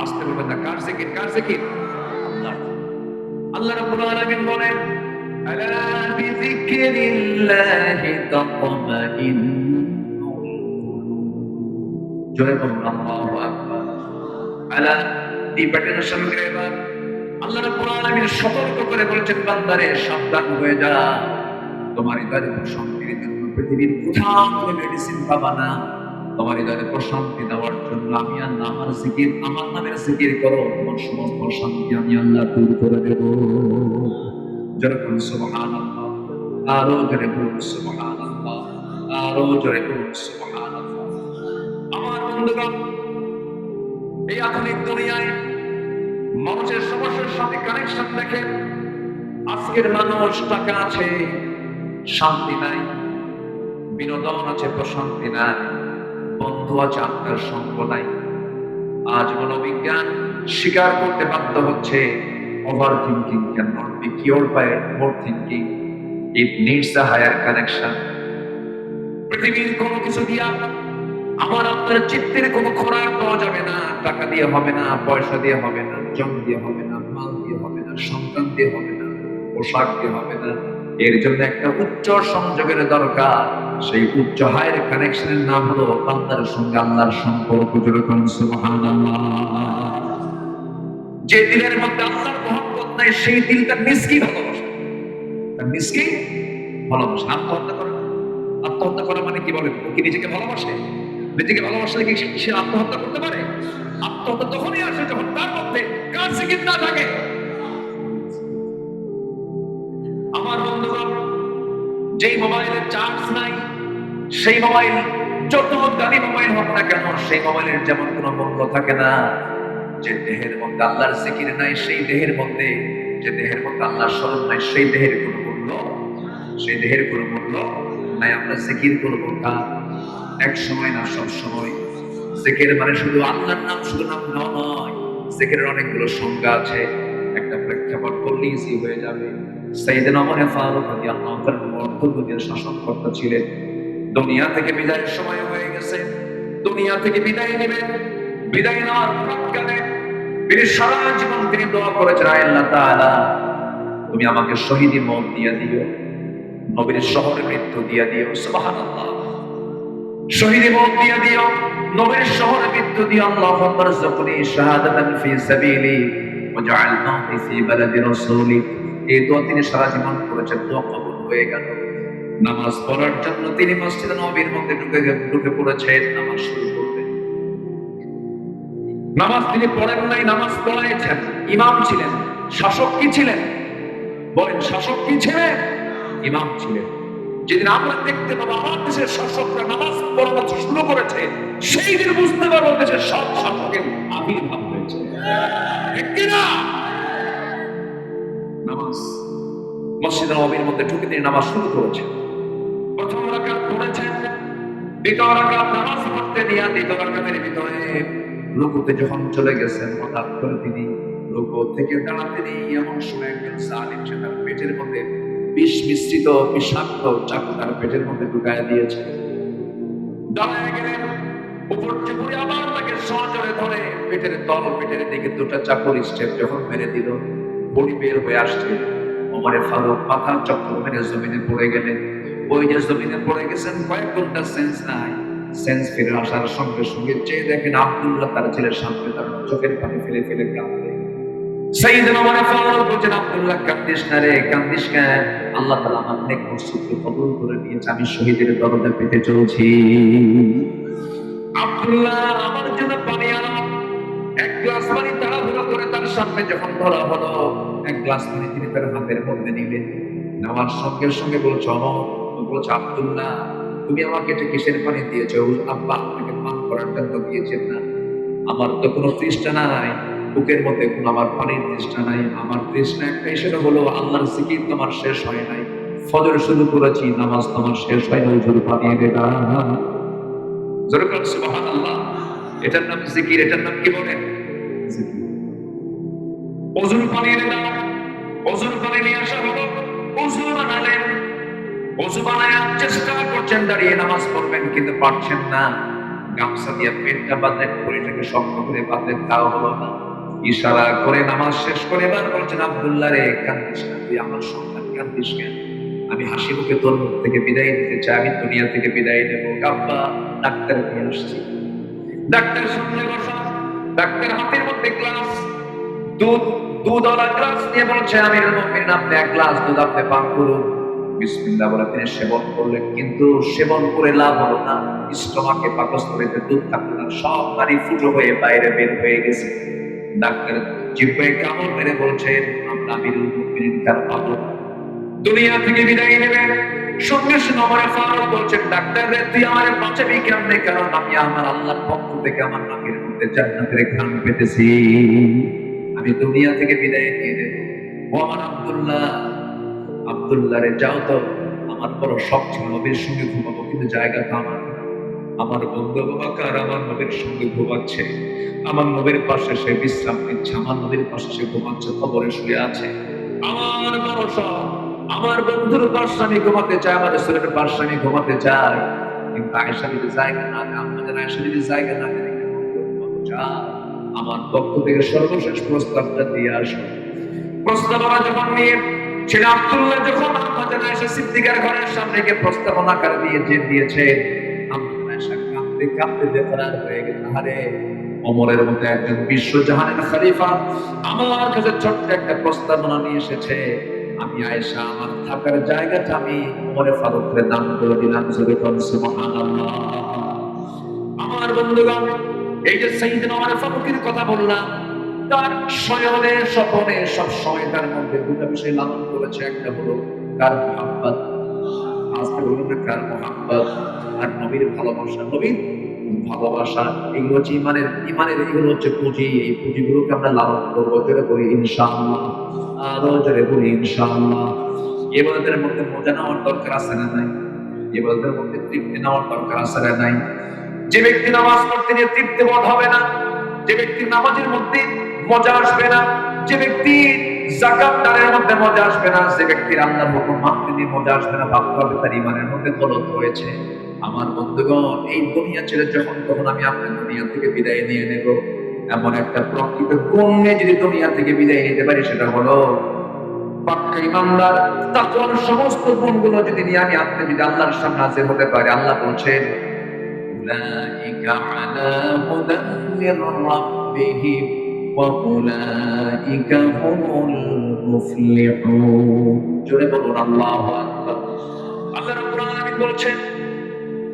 আসতে বলবেন না, কার জিকির? কার জিকির? আল্লাহ। আল্লাহ রাব্বুল আলামিন বলেন, আলা বিযিকরিল্লাহি তাতমাইন্নুল কুলুব। জয় বলুন আল্লাহু আকবার। আলা, এই প্যাটার্নের সামনে এবার আল্লাহ রাব্বুল আলামিন সতর্ক করে বলেছেন, বান্দারে সাবধান হয়ে যা, তোমার হৃদয়ে প্রশান্তির জন্য পৃথিবীর কোথাও তুমি মেডিসিন পাবা না। তোমার হৃদয়ে প্রশান্তি দেওয়ার জন্য আমি আল্লাহ আমার জিকির, আমার নামের জিকির করো, তোমার সমস্ত শান্তি আমি আল্লাহ দূর করে দেব। যেরকম সুবহানাল্লাহ, আরো জোরে বলুন সুবহানাল্লাহ, আরো জোরে বলুন সুবহানাল্লাহ। আমার বন্ধুগণ, এই আধুনিক দুনিয়ায় মানুষের সমস্যার সাথে কানেকশন দেখেন। আজকের মানুষ টাকা আছে, শান্তি নাই, বিনোদন আছে, প্রশান্তি নাই, বন্ধু আছে, আত্মার সঙ্গ নাই। আজ মনোবিজ্ঞান স্বীকার করতে বাধ্য হচ্ছে, over thinking can not be cured by more thinking, it needs a higher connection. পৃথিবীর কোনো কিছু দিয়া আমার আপনার চিত্তের কোনো খোরাক পাওয়া যাবে না। টাকা দিয়ে হবে না, পয়সা দিয়ে হবে না, জম দিয়ে হবে না, মাল দিয়ে হবে না, সন্তান দিয়ে হবে না, পোশাক দিয়ে হবে না। এর জন্য একটা উচ্চ সংযোগের দরকার। সেই উচ্চ হায়ার কানেকশনের নাম হলো বান্দার সঙ্গে আল্লাহর সম্পর্ক। যেরকম সুবহানাল্লাহ। যে দিলের মধ্যে আল্লাহর মহব্বত নাই, সেই দিলটা মিসকি ভালোবাসে, তার মিসকি ভালোবাসে। আত্মহত্যা করে, আত্মহত্যা করা মানে কি বলেন? ও কি নিজেকে ভালোবাসে? নিজেকে ভালোবাসলে কি সে আত্মহত্যা করতে পারে? আত্মহত্যা তখনই আসে যখন তার মধ্যে কার জিকির না থাকে। আমার বন্ধুগণ, যেই মোবাইলের চার্জ নাই, সেই মোবাইল যত দামি মোবাইল হোক না কেন, সেই মোবাইলের যেমন কোনো মূল্য থাকে না। যে দেহের মধ্যে আল্লাহর জিকির নাই, সেই দেহের মধ্যে, যে দেহের মধ্যে আল্লাহর স্মরণ নাই, সেই দেহের কোনো মূল্য, সেই দেহের কোনো মূল্য নাই। আমরা জিকির করবো কার? এক সময় না, সব সময়। জিকির মানে শুধু আল্লাহর নাম, শুধু নাম নয়। জিকিরের অনেকগুলো সংজ্ঞা আছে, একটা প্রেক্ষাপট করলে ইজি হয়ে যাবে। সাইয়েদনা ওমর ফারুক রাদিয়াল্লাহু তাআলা অর্থনৈতিক শাসনকর্তা ছিলেন। দুনিয়া থেকে বিদায়ের সময় হয়ে গেছে, দুনিয়া থেকে বিদায় নেবেন। বিদায় নেওয়ার প্রাক্কালে তিনি সারা জীবন তিনি দোয়া করেছেন, আয় আল্লাহ তাআলা, তুমি আমাকে শহীদি মওত দিয়ে দিও, নবীর শহরে মৃত্যু দিয়ে দিও। সুবহানাল্লাহ। শহীদি মওত দিয়ে দিও, নবীর শহরে মৃত্যু দিও। আল্লাহুম্মা রযুকনি শাহাদাতান ফি সাবিলি ওয়াজআল মাউতি ফি বালাদি রাসূলি। এই দোয়া তিনি সারা জীবন করেছেন, দোয়া কবুল হয়ে গেল। নামাজ পড়ার জন্য তিনি মসজিদে নববীর মধ্যে ঢুকে পড়েছেন, নামাজ শুরু করবেন। নামাজ তিনি পড়েন নাই, নামাজ পড়াইছেন। ইমাম ছিলেন, শাসক কি ছিলেন? বলেন, শাসক কি ছিলেন? ইমাম ছিলেন। যেদিন আমরা দেখতে পাবো আমার দেশের শাসকরা নামাজ পড়ানো শুরু করেছে, সেই দিন বুঝতে পারবো দেশের সব শাসকের আবির্ভাব হয়েছে। ঠিক কিনা? নামাজ মসজিদে নববীর মধ্যে ঢুকে তিনি নামাজ শুরু করেছেন। প্রথম রাকাত পড়েছেন, দ্বিতীয় রাকাত নামাজ পড়তে নিয়ে দ্বিতীয় রাকাতের ভিতরে রুকুতে যখন চলে গেছেন, হঠাৎ করে তিনি রুকু থেকে দাঁড়াতে নেই এমন সময় একজন জালিম সে তার পেটের মধ্যে বিষ মিশ্রিত বিষাক্ত চাকু তার পেটের মধ্যে ঢুকায় দিয়েছে। দাঁড়ায় গেলেন, উপর চেপে আবার তাকে সজোরে ধরে পেটের তল, পেটের দিকে দুটো চাকুর স্টেপ যখন মেরে দিল, বডি বের হয়ে আসছে। ওমর ফারুক পাথর চক্কর মেরে জমিনে পড়ে গেলেন। ওই যে জমিনে পড়ে গেছেন, কয়েক ঘন্টা সেন্স নাই। সেন্স ফিরে আসার সঙ্গে সঙ্গে চেয়ে দেখেন আব্দুল্লাহ তার ছেলের সামনে তার চোখের পানি ফেলে ফেলে কাঁদছে। সাইয়েদনা ওমর ফারুক বলেন, আব্দুল্লাহ কাঁদিস না রে, কাঁদিস কেন? আল্লাহ তাআলা আমার নেক মসজিদকে কবুল করে নিয়েছে, আমি শহীদের দরজা পেতে চলছি। আব্দুল্লাহ, আমার জন্য পানি আনো। এক গ্লাস পানি তাড়াহুড়ো করে তার সামনে যখন ধরা হলো, এক গ্লাস পানি তিনি তার হাতের মধ্যে নিলেন। নেওয়ার সঙ্গে সঙ্গে বলছে, বলছে, আব্দুল্লাহ, তুমি আমাকে এটা কিসের পানি দিয়েছো? আব্বা আপনাকে পান করার জন্য দিয়েছেন না? আমার তো কোনো তৃষ্ণা নাই, বুকের মধ্যে কোনো আমার পানির তৃষ্ণা নাই। আমার তৃষ্ণা একটাই, সেটা হলো আল্লাহর জিকির তোমার শেষ হয় নাই। ফজর শুরু করেছি, নামাজ তোমার শেষ হয় নাই, শুধু পানি দেবা। জোরে বলুন সুবহানাল্লাহ। এটার নাম জিকির, এটার নাম কি বলেন? জিকির। ওযুর পানি এনে দাও, ওযুর পানি নিয়ে আসা হলো, ওযু বানালেন। ওযু বানায় চেষ্টা করছেন দাঁড়িয়ে নামাজ পড়বেন, কিন্তু পারছেন না। গামছা দিয়ে পেটটা বাঁধলেন, শরীরটাকে শক্ত করে বাঁধলেন, তাও হলো না। ইশারা করে নামাজ শেষ করে এবার বলছেন, আব্দুল্লাহ রে, কান্দিস না, তুই আমার সন্তান, কান্দিস কেন? আমি হাসি মুখে তোর মুখ থেকে বিদায় নিতে চাই, আমি দুনিয়া থেকে বিদায় নেবো। আব্বা, ডাক্তার নিয়ে আসছি। ডাক্তার সামনে বসা, ডাক্তার হাতের মধ্যে গ্লাস দুধ দুধওয়ালা গ্লাস নিয়ে বলছে আমিরুল মুমিনিন আপনি এক গ্লাস দুধ আপনি পান করুন। বিসমিল্লাহ বলে তিনি সেবন করলেন, কিন্তু সেবন করে লাভ হলো না। স্টমাকে পাকস্থলীতে দুধ থাকলো না, সব পানি ফুটো হয়ে বাইরে বের হয়ে গেছে। ডাক্তার জিহ্বায় কামড় মেরে বলছেন আমরা আমিরুল মুমিনিন তার পাবো না, দুনিয়া থেকে বিদায় নেবেন। সঙ্গে সঙ্গে আমার ফারুক বলছেন ডাক্তার রে তুই আমার বাঁচাবি কেমনে, কারণ আমি আমার আল্লাহর পক্ষ থেকে আমার নাকের মধ্যে জান্নাতের ঘ্রাণ পেতেছি, আমি দুনিয়া থেকে বিদায় নিয়ে নেব। ও আমার আব্দুল্লাহ রে যাও তো, আমার বড় শখ ছিল নবীর সঙ্গে ঘুমাবো, কিন্তু জায়গা তো আমার বন্ধু বাবাকার আমার নবীর সঙ্গে ঘুমাচ্ছে, আমার নবীর পাশে সে বিশ্রাম নিচ্ছে, আমার নবীর পাশে সে ঘুমাচ্ছে, কবরে শুয়ে আছে। আমার বড় শখ আমার বন্ধুর পাশে আমি ঘুমাতে চাই, আমার রাসূলের পাশে আমি ঘুমাতে চাই, কিন্তু আয়েশা যদি জায়গা না দেয়, আমাদের আয়েশা যদি জায়গা না দেয়, আমার পক্ষ থেকে সর্বশেষ প্রস্তাবটা দিয়ে আসো। প্রস্তাবনা যখন নিয়ে ছেলে আব্দুল্লাহ যখন আমাদের আয়েশা সিদ্দিকার ঘরের সামনে গিয়ে প্রস্তাবনা কার দিয়েছে, আমাদের আয়েশা কাঁদতে কাঁদতে বেফারার হয়ে গেছে। আরে ওমরের মতো একজন বিশ্বজাহানের খলিফা আমার কাছে ছোট্ট একটা প্রস্তাবনা নিয়ে এসেছে, আমি আয়েশা আমার থাকার জায়গাটা আমি ওমরে ফারুককে দান করে দিলাম। সুবহানাল্লাহ। আমার বন্ধুগণ, এই যে সাইয়েদনা ওমর ফারুকের কথা বললাম, তার শয়নে স্বপনে সব সময় তার মধ্যে দুটো বিষয় লালন করেছে, একটা হলো কার মুহাব্বত, আজকে বলুন না কার মুহাব্বত, আর নবীর ভালোবাসা। নবীর ভালোবাসা এগুলো হচ্ছে ইমানের এগুলো হচ্ছে পুঁজি, এই পুঁজিগুলোকে আমরা লালন করবো। জোরে বলি ইনশাআল্লাহ, আরো জোরে বলি ইনশাআল্লাহ। ইবাদতের মধ্যে মজা নেওয়ার দরকার আছে না নাই? ইবাদতের মধ্যে তৃপ্তি নেওয়ার দরকার আছে না নাই? যে ব্যক্তি নামাজ পড়তে নিয়ে তৃপ্তি বোধ হবে না, যে ব্যক্তি নামাজের মধ্যে মজা আসবে না, যে ব্যক্তি যাকাত দানের মধ্যে মজা আসবে না, যে ব্যক্তির আল্লাহর হুকুম মানতে নিয়ে মজা আসবে না, ভাবতে হবে তার ইমানের মধ্যে গলত রয়েছে। আমার বন্ধুগণ, এই দুনিয়া ছেড়ে যখন তখন আমি আপনার দুনিয়া থেকে বিদায় নিয়ে নেব, এমন একটা প্রকৃত গুণ নিয়ে যদি দুনিয়া থেকে বিদায় নিতে পারি, সেটা হলো পাক্কা ইমানদার। তাকওয়ার সমস্ত গুণগুলো যদি নিয়ে আমি আপনি যদি আল্লাহর সামনে হাজির হতে পারি, আল্লাহ বলছেন উলাইকা আলা হুদান মির রাব্বিহিম ওয়া উলাইকা হুমুল মুফলিহুন। জোরে বলুন আল্লাহু আকবার। আল্লাহ রাব্বুল আলামিন বলছেন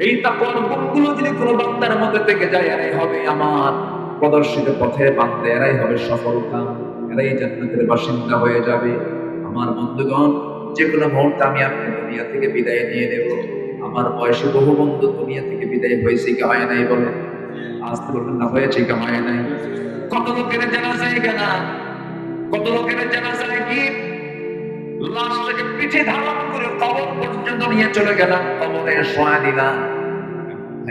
এই তাকওয়ার গুণগুলো যদি কোনো বান্দার মধ্যে থেকে যায়, এরাই হবে আমার প্রদর্শিত পথে বান্দা, এরাই হবে সফলতা, এরাই জান্নাতের বাসিন্দা হয়ে যাবে। আমার বন্ধুগণ, যে কোনো মুহূর্তে আমি আপনি দুনিয়া থেকে বিদায় নিয়ে নেব। আমার বয়সে বহু বন্ধু দুনিয়া থেকে বিদায় হয়েছে কি হয় নাই বলেন? আজ তো বলবেন না হয়েছে কি হয় নাই? কত লোকের জানাজায় গেল, কত লোকের জানাজায় কি লাশটাকে পিঠে ধারণ করে কবর পর্যন্ত নিয়ে চলে গেলাম, কবরে শোয়া দিলাম।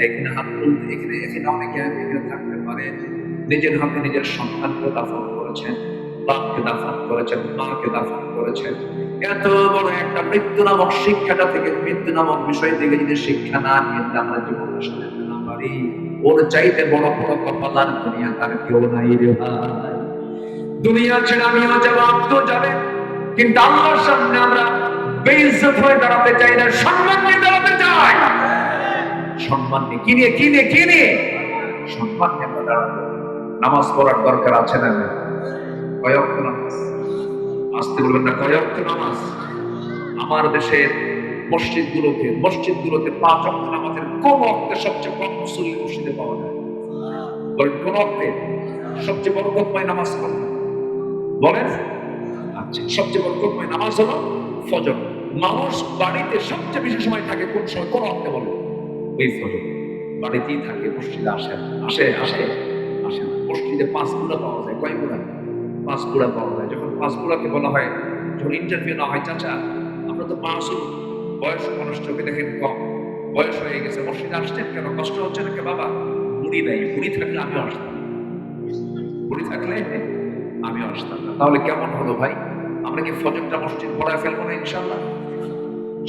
এখানে হাত তুলতে এখানে অনেকে এখানে থাকতে পারে, নিজের হাতে নিজের সন্তানকে দাফন করেছেন, বাপকে দাফন করেছেন, মাকে দাফন করেছেন। এত বড় একটা মৃত্যু নামক শিক্ষাটা থেকে, মৃত্যু নামক বিষয় থেকে যদি শিক্ষা না নিয়ে আমরা জীবনের সাথে না পারি, ওর চাইতে বড় বড় কপালার দুনিয়া তার কেউ নাই রে ভাই। দুনিয়া ছেড়ে আমিও যাবো, আপনিও যাবে, কিন্তু আল্লাহর সামনে আমরা বেইজ্জত হয়ে দাঁড়াতে চাই না, সম্মান নিয়ে দাঁড়াতে চাই। সম্মান নিয়ে কি নিয়ে সম্মান নিয়ে দাঁড়াবো। নামাজ পড়ার দরকার আছে না? কয় ওয়াক্ত নামাজ? আসতে বলবেন না, কয় ওয়াক্ত নামাজ? আমার দেশের মসজিদগুলোতে 5 ওয়াক্ত নামাজের কোন ওয়াক্তে সবচেয়ে কম মুসল্লি মসজিদে পাওয়া যায়? বলেন কোন ওয়াক্তে সবচেয়ে বরকতময় নামাজ কোনটা বলেন? আচ্ছা, সবচেয়ে বরকতময় নামাজ হলো ফজর। মানুষ বাড়িতে সবচেয়ে বেশি সময় থাকে কোন সময়, কোন ওয়াক্তে বলেন? ওই ফজর। বাড়িতেই থাকে, মসজিদে আসে না। মসজিদে 5 গুণা পাওয়া যায়। কয় গুণা? 5 গুণা পাওয়া যায়। যখন 5 গুণাকে বলা হয়, যখন ইন্টারভিউ না হয়, চাচা আমরা তো মাসুম, বয়স মানুষ চোখে দেখেন কম, বয়স হয়ে গেছে, মসজিদে আসছেন কেন, কষ্ট হচ্ছে নাকি? বাবা বুড়ি নাই, বুড়ি থাকলে আমিও আসতাম, বুড়ি থাকলে আমিও আসতাম না। তাহলে কেমন হলো ভাই? আমরা কি ফজরটা মসজিদ পড়ায় ফেলবো না? ইনশাআল্লাহ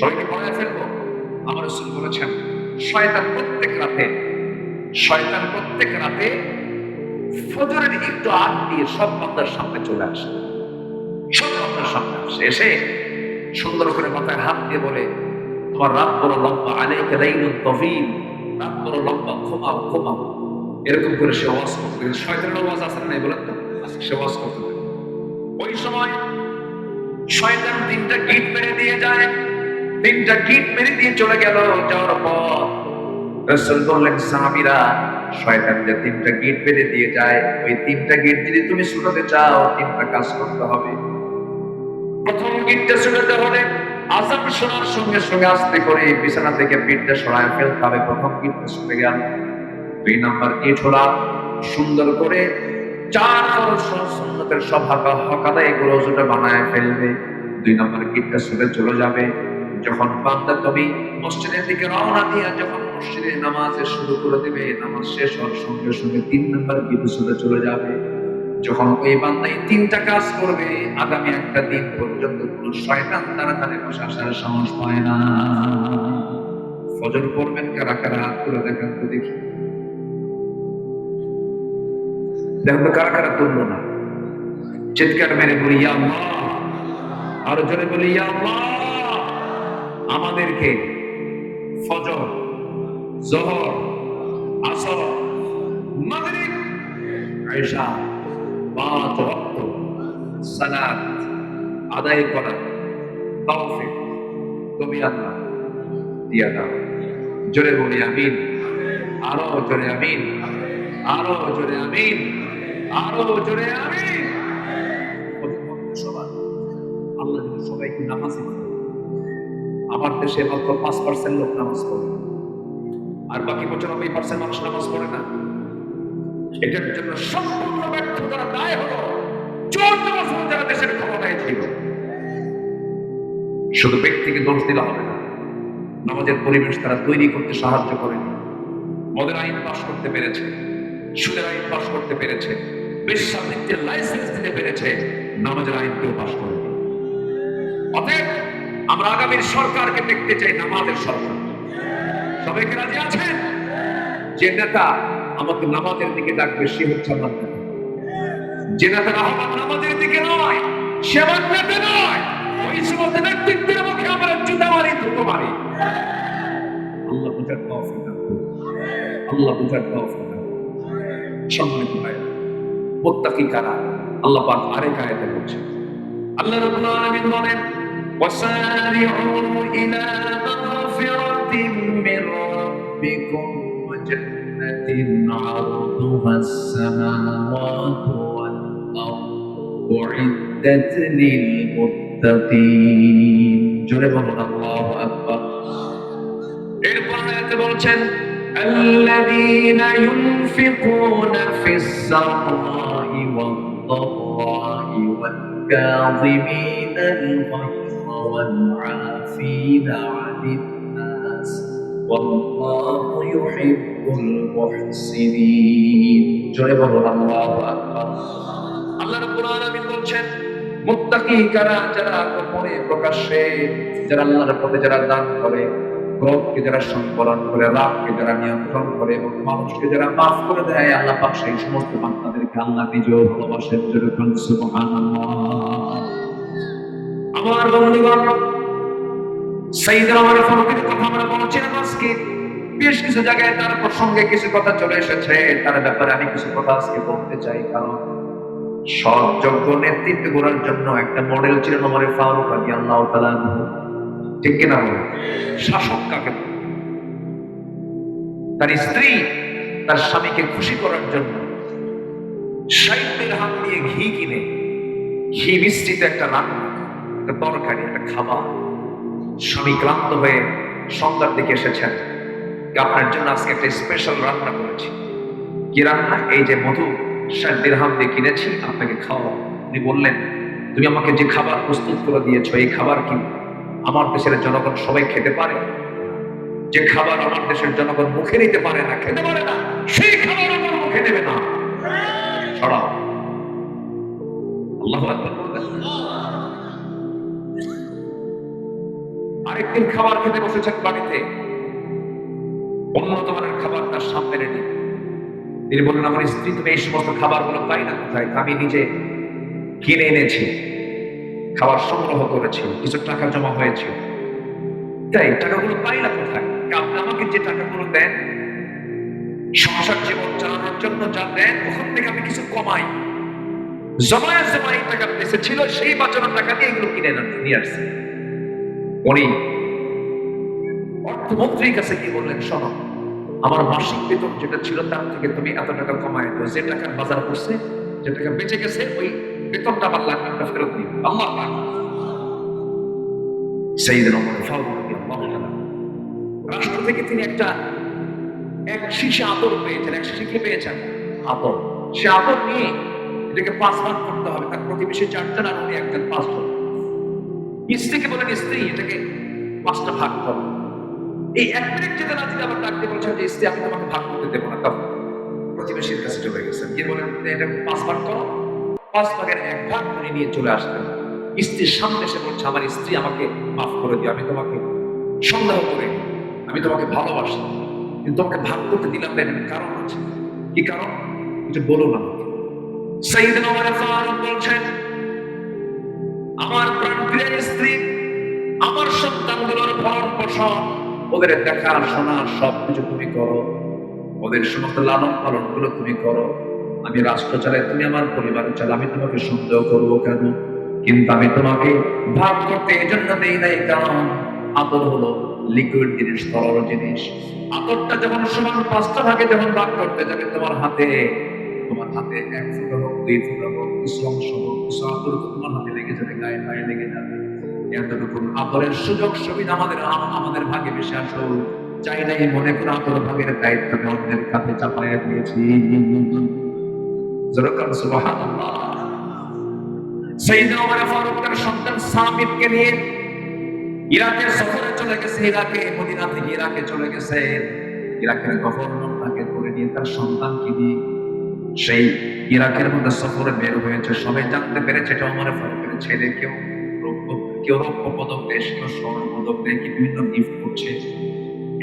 সবাইকে পড়ায় ফেলবো। আমার রাসূল বলেছেন শয়তান প্রত্যেক রাতে ফজরের একটু আগ দিয়ে সব বান্দার সামনে চলে আসে, এসে সুন্দর করে মাথায় হাত দিয়ে বলে, তোমার রাত বড় লম্বা, আলাইকা লাইলুন তাওয়িল, রাত বড় লম্বা, ঘুমাও। এরকম করে সে ওয়াজ করতে থাকে। শয়তানের ওয়াজ আছে না বলেন তো? সে ওয়াজ করতে থাকে। ওই সময় শয়তান 3টা গিট মেরে দিয়ে যায়, 3টা গিট মেরে দিয়ে চলে গেল। যাওয়ার পর রাসূল বললেন, সাহাবীরা, শয়তান যে 3টা গিট মেরে দিয়ে যায়, ওই 3টা গিট যদি তুমি ছুটাতে চাও 3টা কাজ করতে হবে। প্রথম গিটটা ছুটাতে হলে আযান শোনার সঙ্গে সঙ্গে আস্তে করে বিছানা থেকে পিঠটা সরায় ফেলতে হবে। প্রথম গিটটা ছুটে গেল। 2 নাম্বার গিট হলো সুন্দর করে 4 ফরজ সুন্নতের সব হক আদায় করে ওজুটা বানায় ফেলবে। 2 নাম্বার গিটটা ছুটে চলে যাবে। যখন বান্দা তুমি মসজিদের দিকে রওনা দিয়া যখন মসজিদে নামাজে শুরু করে দেবে, নামাজ শেষ হওয়ার সঙ্গে সঙ্গে 3 নাম্বার গিটে ছুটে চলে যাবে। যখন ওই বান্দা এই 3টা কাজ করবে, আগামী একটা দিন পর্যন্ত কোনো শয়তান তার ধারে বসে আসার সাহস পায় না। ফজর পড়বেন কারা কারা হাত তুলে দেখান তো দেখি, দেখো তো কারা কারা তুললো না। চিৎকার মেরে বলি ইয়া আল্লাহ, আরো জোরে বলি ইয়া আল্লাহ। আমাদেরকে ফজর, যোহর, আসর, মাগরিব, ইশা 5 ওয়াক্ত সালাত আদায় করার তৌফিক তুমি আল্লাহ দিয়া দাও। জোরে বলি আমিন, আরো জোরে আমিন, আরো জোরে আমিন, আরো জোরে আমিন। আল্লাহ যেন সবাইকে নামাজি বানায়। আমার দেশে মাত্র 5% লোক নামাজ পড়ে, আর বাকি 95% মানুষ নামাজ পড়ে না। এটার জন্য সম্পূর্ণ ব্যর্থতার দায় হলো 14 বছর যারা দেশের ক্ষমতায় ছিল। শুধু ব্যক্তিকে দোষ দিলে হবে না, নামাজের পরিবেশ তারা তৈরি করতে সাহায্য করেনি। মদের আইন পাশ করতে পেরেছে, সুদের আইন পাশ করতে পেরেছে, বেশ্যাবৃত্তির লাইসেন্স দিতে পেরেছে, নামাজের আইন কেউ পাশ করেনি। অতএব আমরা আগামীর সরকারকে দেখতে চাই নামাজের সরকার। সবাইকে রাজি আছেন? যে নেতা আমাকে নামাজের দিকে ডাকবে সে হচ্ছে আমার নেতা। যে নেতা আমার নামাজের দিকে নয় সে আমার নেতা নয়। ওই সমস্ত নেতৃত্বের মুখে আমরা জুতা মারি, ধুতো মারি। আল্লাহ বুঝার তৌফিক দান করুন, আল্লাহ বুঝার তৌফিক দান করুন। সম্মানিত ভাই, মুত্তাকি কারা? আল্লাহ পাক আরেক আয়াতে বলছেন, আল্লাহ রাব্বুল আলামিন বলেন, ওয়াসারি'উ ইলা মাগফিরাতিন মির রাব্বিকুম ওয়া জান্নাতিন 'আরদুহাস সামাওয়াতু ওয়াল আরদু উ'iddat লিল মুত্তাকিন। জোরে বলুন আল্লাহু আকবার। এরপর আয়াতে বলছেন, আল্লাযীনা ইউনফিকুনা ফিস সাররা'i ওয়াদ দাররা'i ওয়াল কাযিমিনাল গায়যা ওয়াল 'আফিনা 'আনিন নাস ওয়াল্লাহু ইউহিব্বুল মুহসিনিন। জোরে বলুন আল্লাহু আকবার। আল্লাহ রাব্বুল আলামিন বলছেন, মুত্তাকি কারা? যারা গোপনে প্রকাশ্যে, যারা আল্লাহর পথে যারা দান করে, ক্রোধকে যারা সংবরণ করে, রাগকে যারা নিয়ন্ত্রণ করে এবং মানুষকে যারা মাফ করে দেয়, আল্লাহ পাক সেই সমস্ত বান্দাদেরকে আল্লাহ নিজেও ভালোবাসেন। জোরে বলুন সুবহানাল্লাহ। আমার বন্ধুগণ, সাইয়েদনা ওমর ফারুকের কথা আমরা বলছিলাম আজকে। বেশ কিছু জায়গায় তার প্রসঙ্গে কিছু কথা চলে এসেছে, তার ব্যাপারে আমি কিছু কথা আজকে বলতে চাই। কারণ সৎ যোগ্য নেতৃত্ব গড়ার জন্য একটা মডেল ছিলেন ওমর ফারুক রাদিয়াল্লাহু তাআলা আনহু। ঠিক কিনা বলুন? শাসক কাকে? তার স্ত্রী তার স্বামীকে খুশি করার জন্য 60 দিরহাম দিয়ে ঘি কিনে, ঘি মিশ্রিত একটা রান্না, একটা তরকারি, একটা খাবার। স্বামী ক্লান্ত হয়ে সন্ধ্যার দিকে এসেছেন, আপনার জন্য আজকে একটা স্পেশাল রান্না করেছি। কি রান্না? এই যে মধু 60 দিরহাম দিয়ে কিনেছি, আপনাকে খাওয়াবো। উনি বললেন, তুমি আমাকে যে খাবার প্রস্তুত করে দিয়েছো, এই খাবার কি আমার দেশের জনগণ সবাই খেতে পারে? যে খাবার আমার দেশের জনগণ মুখে নিতে পারে না, খেতে পারে না, সেই খাবার আমার মুখে নেবে না। ছড়াও। আল্লাহু আকবার। আরেকদিন খাবার খেতে বসেছেন বাড়িতে, উন্নত মানের খাবার তার সামনে রেডি। তিনি বললেন, আমার স্ত্রী, তুমি এই সমস্ত খাবারগুলো পাই না কোথায়? আমি নিজে কিনে এনেছি, খাবার সংগ্রহ করেছি, কিছু টাকা জমা হয়েছে, তাই টাকাগুলো পাই না কোথায়? আপনি আমাকে যে টাকাগুলো দেন সংসার জীবন চালানোর জন্য যা দেন, ওখান থেকে আমি কিছু কমাই, জমায় জমায় টাকা দেশে ছিল, সেই বাঁচানোর টাকা দিয়ে এগুলো কিনে নিয়ে আসছে। উনি অর্থমন্ত্রীর কাছে গিয়ে বললেন, শোনো, আমার মাসিক বেতন যেটা ছিল তার থেকে তুমি এত টাকা কমায় দাও, যে টাকার বাজার করছে, যে টাকা বেঁচে গেছে, ওই বেতনটা আমার লাগবে, ওটা ফেরত দিও। আল্লাহ পাক সাইয়েদনা ওমর ফারুক রাদিয়াল্লাহু তাআলা রাষ্ট্র থেকে তিনি এক শিশি আতর পেয়েছেন, এক শিশি কি পেয়েছেন? আতর। সে আতর নিয়ে এটাকে 5 ভাগ করতে হবে, তার প্রতিবেশী 4 জন আর উনি একজন 5 জন। স্ত্রীকে বলেন, স্ত্রী এটাকে 5টা ভাগ করো। এই 1 মিনিট যেতে না যেতে আবার ডাকতে বলছেন যে স্ত্রী আমি তোমাকে ভাগ করতে দেবো না। তখন প্রতিবেশীর কাছে চলে গেছেন, গিয়ে বলেন এটা 5 ভাগ করো। 5 ভাগের 1 ভাগ উনি নিয়ে চলে আসলেন। স্ত্রীর সামনে এসে বলছে, আমার স্ত্রী আমাকে মাফ করে দিও, আমি তোমাকে সন্দেহ করি, আমি তোমাকে ভালোবাসি, কিন্তু তোমাকে ভাগ করতে দিলাম না, এর কারণ আছে। কি কারণ? এটা বলো না। সাইয়েদনা ওমর ফারুক বলছেন, আমার প্রাণপ্রিয় স্ত্রী, আমার সন্তানগুলোর ভরণ পোষণ, ওদের দেখাশোনা সবকিছু তুমি করো, ওদের সমস্ত লালন পালন গুলো তুমি করো। আমি রাষ্ট্র চালাই, তুমি আমার পরিবার চালাই, আমি তোমাকে সন্দেহ করবো কেন? কিন্তু আমি তোমাকে ভাগ করতে এই জন্য দেই নাই, কারণ আতর হলো লিকুইড জিনিস, তরল জিনিস। আতরটা যখন সমান 5টা ভাগে যখন ভাগ করতে যাবে, তোমার হাতে 1 ফোঁটা হোক, 2 ফোঁটা হোক, কিছু অংশ হোক, কিছু আতর তোমার হাতে লেগে যাবে, গায়ে গায়ে লেগে যাবে। এতটুকু আতরের সুযোগ সুবিধা আমাদের ভাগে বেশি আসো চাই নাই, মনে করে আতর ভাগের দায়িত্ব অন্যের কাছে চাপাইয়া দিয়েছি। যেরকম সুবহানাল্লাহ। সাইয়েদনা ওমর ফারুক তার সন্তান সামিদকে নিয়ে ইরাকে সফরে চলে গেছে, মদিনা থেকে ইরাকে চলে গেছে। ইরাকের গভর্নর তাকে করে নিয়ে তার সন্তানকে নিয়ে সেই ইরাকের মধ্যে সফরে বের হয়েছে। সবাই জানতে পেরেছে এটা ওমর ফারুকের ছেলে। কেউ রৌপ্য পদক দেয়, কেউ স্বর্ণ পদক দেয়, কি বিভিন্ন গিফট করছে।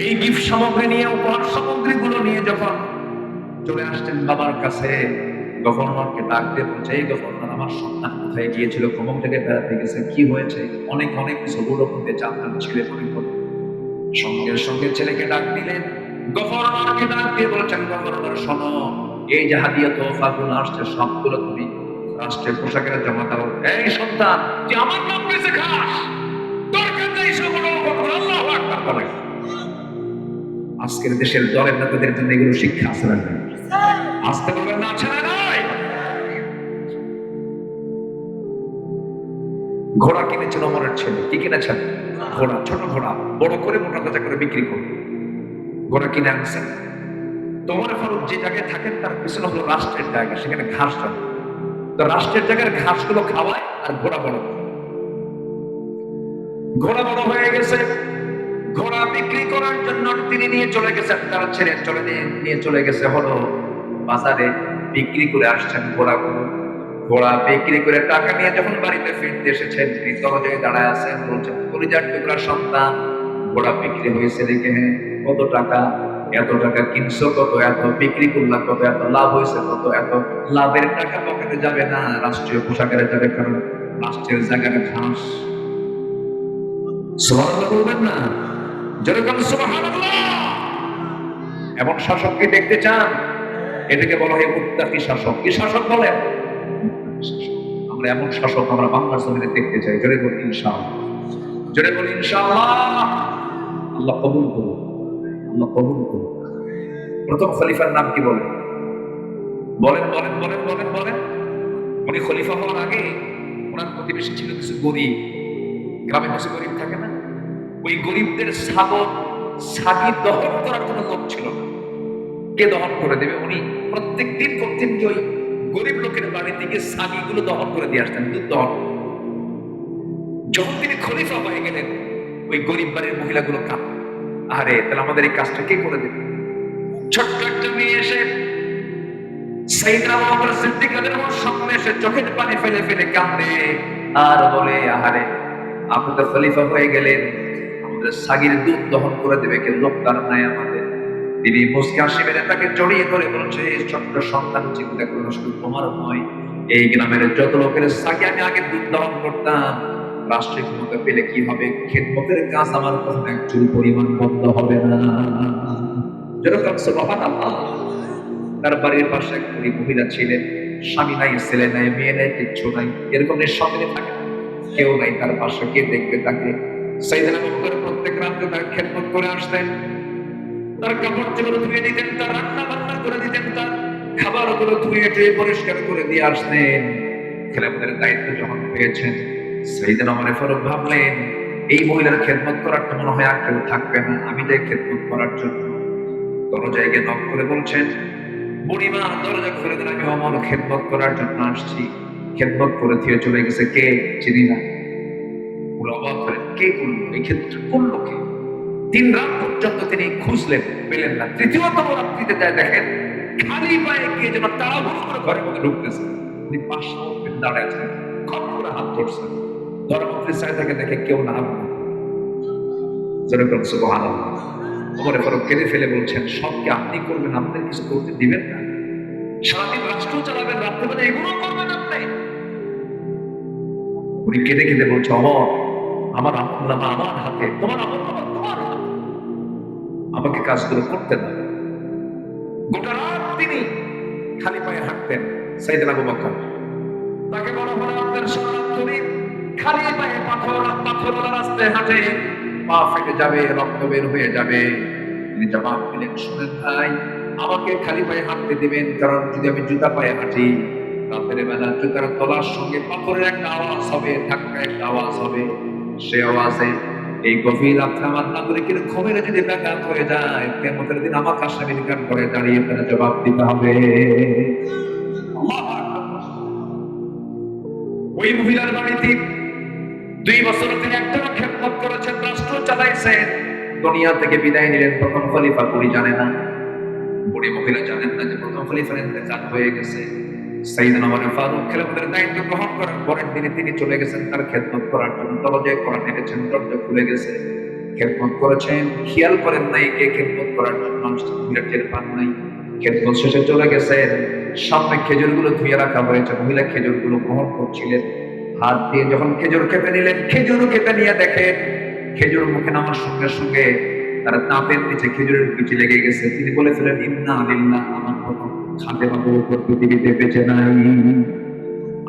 এই গিফট সামগ্রী নিয়ে, উপহার সামগ্রী গুলো নিয়ে যখন চলে আসছেন বাবার কাছে, গভর্নরকে ডাক দিয়ে বলছে, এই গভর্নর, আমার সন্তান কোথায় গিয়েছিল, কমক থেকে বেড়াতে গেছে, কি হয়েছে? অনেক কিছু গুলো করতে আপনার ছেলে মনে করে। সঙ্গে সঙ্গে ছেলেকে ডাক দিলেন, গভর্নরকে ডাক দিয়ে বলেছেন, গভর্নর শোনো, এই যে হাদিয়া তোফা গুলো আসছে সবগুলো তুমি রাষ্ট্রের পোশাকের জমা দাও। এই সন্তান, তুই আমার নাম বেঁচে খাস, দরকার নেই সেগুলো। আল্লাহু আকবার বলে। আজকের দেশের দলের নেতাদের জন্য এগুলো শিক্ষা আছে না? আসতে বলবেন না, আছে না? নাই। ঘোড়া কিনেছেন ওমরের ছেলে। কি কিনেছেন? ঘোড়া। ছোট ঘোড়া, বড় করে মোটা তাজা করে বিক্রি করবে। ঘোড়া কিনে আনছেন। তো ওমর ফারুক যে জায়গায় থাকেন তার পিছনে হলো রাষ্ট্রের জায়গা, সেখানে ঘাস জমে। তো রাষ্ট্রের জায়গার ঘাসগুলো খাওয়ায় আর ঘোড়া বড় হয়ে গেছে। ঘোড়া বিক্রি করার জন্য তিনি নিয়ে চলে গেছেন, তার ছেলে নিয়ে চলে গেছে হলো বাজারে, বিক্রি করে আসছেন ঘোড়া বিক্রি করে টাকা নিয়ে যখন বাড়িতে ফিরতে এসেছেন, তিনি দরজায় দাঁড়ায় আছেন, বলছেন, কলিজার টুকরা সন্তান, ঘোড়া বিক্রি হয়েছে দেখে, কত টাকা? এত টাকা কিনছো কত? এত বিক্রি করলাম কত? এত লাভ হয়েছে কত? এত লাভের টাকা পকেটে যাবে না, রাষ্ট্রীয় পোশাকের যাবে, কারণ রাষ্ট্রের জায়গাটা ঘাস। সুবহানাল্লাহ বলবেন না? যেরকম সুবহানাল্লাহ। এমন শাসককে দেখতে চান? এটাকে বলা হয় মুত্তাকি শাসক। কি শাসক বলেন? আমরা এমন শাসক আমরা বাংলার জমিনে দেখতে চাই। জোরে বলি ইনশাআল্লাহ, জোরে বলি ইনশাআল্লাহ। আল্লাহ কবুল করুন, আল্লাহ কবুল করুন। প্রথম খলিফার নাম কি বলেন? বলেন। উনি খলিফা হওয়ার আগে ওনার প্রতিবেশী ছিল কিছু গরিব। গ্রামে কিছু গরিব থাকে না? ওই গরিবদের ছাগি দহন করার কোনো লোক ছিল না। কে দহন করে দেবে? উনি প্রত্যেক দিন করতেন কি, ওই গরিব লোকের বাড়িতে গিয়ে ছাগিগুলো দহন করে দিয়ে আসতেন, দুধ দহন। যখন তিনি খলিফা হয়ে গেলেন, ওই গরিব বাড়ির মহিলাগুলো কাঁদ, আরে তাহলে আমাদের এই কাজটা কে করে দেবে? ছোট্ট একটা মেয়ে এসে সাইয়েদনা আবু বকর সিদ্দিক রাদিয়াল্লাহু আনহুর সামনে এসে চোখের পানি ফেলে ফেলে কাঁদে আর বলে, আহারে, আপনি তো খলিফা হয়ে গেলেন, আমাদের ছাগির দুধ দহন করে দেবে কে? লোকদার নাই আমাদের। তিনি মুস্কি হাসি মেরে তাকে জড়িয়ে ধরে বলছে, ছোট্ট সন্তান, চিন্তা করো, শুধু তোমার নয়, এই গ্রামের যত লোকের ছাগি আমি আগে দুধ দহন করতাম, রাষ্ট্রীয় ক্ষমতা পেলে কি হবে? খেদমতের কাজ আমার কখনো এক চুল পরিমাণ বন্ধ হবে না। যেরকম সুবহানাল্লাহ। তার বাড়ির পাশে এক গরিব মহিলা ছিলেন, স্বামী নাই, ছেলে নাই, মেয়ে নাই, কিচ্ছু নাই, এরকম নিঃসন্তানে থাকে না। কেউ নাই তার পাশে, কে দেখবে তাকে? সাইয়েদনা আবু বকর প্রত্যেক রাতে তার খেদমত করে আসতেন, তার কাপড় চোপড় ধুয়ে দিতেন, তার রান্না বান্না করে দিতেন, তার খাবারগুলো ধুয়ে টুয়ে পরিষ্কার করে দিয়ে আসতেন। খেলাফতের দায়িত্ব যখন পেয়েছেন, সাইয়েদনা ওমর ফারুক ভাবলেন এই মহিলার খেদমত করার তো মনে হয় আর কেউ থাকবে না, আমি যাই খেদমত করার জন্য। দরজায় গিয়ে নক করে বলছেন, বুড়িমা দরজা খুলে দেন, আমি ওমর খেদমত করার জন্য আসছি। খেদমত করে দিয়ে চলে গেছে, কে? চিনি না। পুরো অবাক হলেন, কে করলো এই খেদমত, করলো কে? 3 রাত পর্যন্ত তিনি খুঁজলেন, পেলেন না। তৃতীয়তম রাত্রিতে যায় দেখেন খালি পায়ে কে যেন তাড়াহুড়ো করে ঘরের মধ্যে ঢুকতেছে। উনি পাশে দাঁড়ায় আছেন, খপ করে হাত ধরছেন। ধর্মমন্ত্রী সাহেব থেকে দেখে কেউ না, যেরকম সুবহানাল্লাহ। ওমর ফারুক কেঁদে ফেলে বলছেন, সব কি আপনি করবেন? আপনার কিছু করতে দিবেন না? সারাদিন রাষ্ট্র চালাবেন, রাত্রেবেলা এগুলো করবেন আপনি? উনি কেঁদে কেঁদে বলছে, ওমর আমার আমলনামা আমার হাতে, তোমার আমলনামা তোমার হাতে, আমাকে কাজগুলো করতে দাও। গোটা রাত তিনি খালি পায়ে হাঁটতেন। সাইয়েদনা আবু বকর তাকে বলা হলো, আপনার সারাত তুমি খালি পায়ে পাথরওয়ালা রাস্তায় হাঁটে, পা ফেটে যাবে, রক্ত বের হয়ে যাবে। তিনি জবাব দিলেন, শুনেন ভাই, আমাকে খালি পায়ে হাঁটতে দিবেন, কারণ যদি আমি জুতা পায়ে হাঁটি, রাতের বেলা জুতার তলার সঙ্গে পাথরের একটা আওয়াজ হবে, ধাক্কা একটা আওয়াজ হবে। সে আওয়াজে এই গভীর রাত্রে আমার নাগরিকের ঘুমের যদি ব্যাঘাত হয়ে যায়, কিয়ামতের দিন আমাকে আসামির কান করে দাঁড়িয়ে তারা জবাব দিতে হবে। আল্লাহু আকবার। ওই মহিলার বাড়িতে 2 বছর তিনি একটানা খেদমত করেছেন, রাষ্ট্র চালাইছেন। দুনিয়া থেকে বিদায় নিলেন। প্রথম খলিফা বুড়ি জানে না, বুড়ি মহিলা জানেন না যে প্রথম খলিফার ইন্তেকাল হয়ে গেছে। সাইয়েদনা ওমর ফারুক খেলাফতের দায়িত্ব গ্রহণ করার পরের দিনে তিনি চলে গেছেন তার খেদমত করার জন্য। দরজায় কড়া নেড়েছেন, দরজা খুলে গেছে। খেদমত করেছেন, খেয়াল করেন নাই কে খেদমত করার জন্য আসছেন, মহিলা টের পান নাই। খেদমত শেষে চলে গেছেন, সামনে খেজুরগুলো ধুয়ে রাখা হয়েছে, মহিলা খেজুরগুলো গ্রহণ করছিলেন। হাত দিয়ে যখন খেজুর খেতে নিলেন, খেজুর খেতে নিয়ে দেখেন খেজুর মুখে নামার সঙ্গে সঙ্গে তার দাঁতের নিচে খেজুরের বিচি লেগে গেছে। তিনি বলে ফেলেন, ইন্না লিল্লাহ, আমার প্রথম খাদেম আবু বকর পৃথিবীতে বেঁচে নাই।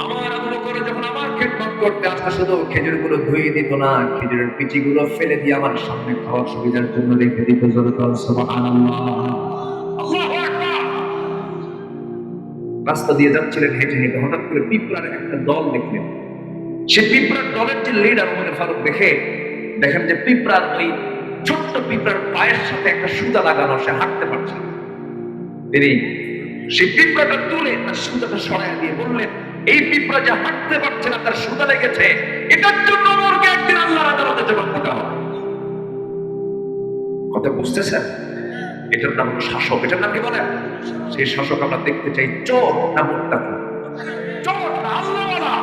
আমার আবু বকর যখন আমার খেদমত করতে আসতো, শুধু খেজুরগুলো ধুয়ে দিত না, খেজুরের বিচিগুলো ফেলে দিয়ে আমার সামনে খাওয়ার সুবিধার জন্য রেখে দিত। সুবহানাল্লাহ, আল্লাহু আকবার। রাস্তা দিয়ে যাচ্ছিলেন হেঁটে হেঁটে, হঠাৎ করে পিঁপড়ার একটা দল দেখলেন। সে পিঁপড়ার দলের যে লিডার ওমর ফারুক দেখেন যে পিঁপড়ার ওই ছোট্ট পিঁপড়ার পায়ের সাথে একটা সুতা লাগানো, সে হাঁটতে পারছে না। তিনি সেই পিঁপড়াটা তুলে তার সুতাটা সরাইয়া দিয়ে বললেন, এই পিঁপড়া যে হাঁটতে পারছে না, তার সুতা লেগেছে, এটার জন্য ওমরকে একদিন আল্লাহর আদালতে জবাব দিতে হবে। কথা বুঝতেছেন? এটার নাম শাসক। এটার নাম কি বলেন? সেই শাসক আমরা দেখতে চাই চোর না মুত্তাকি? চোর না আল্লাহওয়ালা।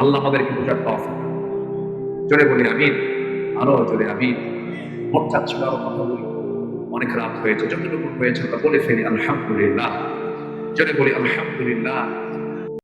আল্লাহ আমাদেরকে বোঝার তৌফিক। জোরে বলি আমিন, আরো জোরে আমিন। মন চাচ্ছিল আরো কথা বলি, অনেক রাত হয়েছে, যতটুকু হয়েছে তা বলে ফেলি আলহামদুলিল্লাহ। জোরে বলি আলহামদুলিল্লাহ।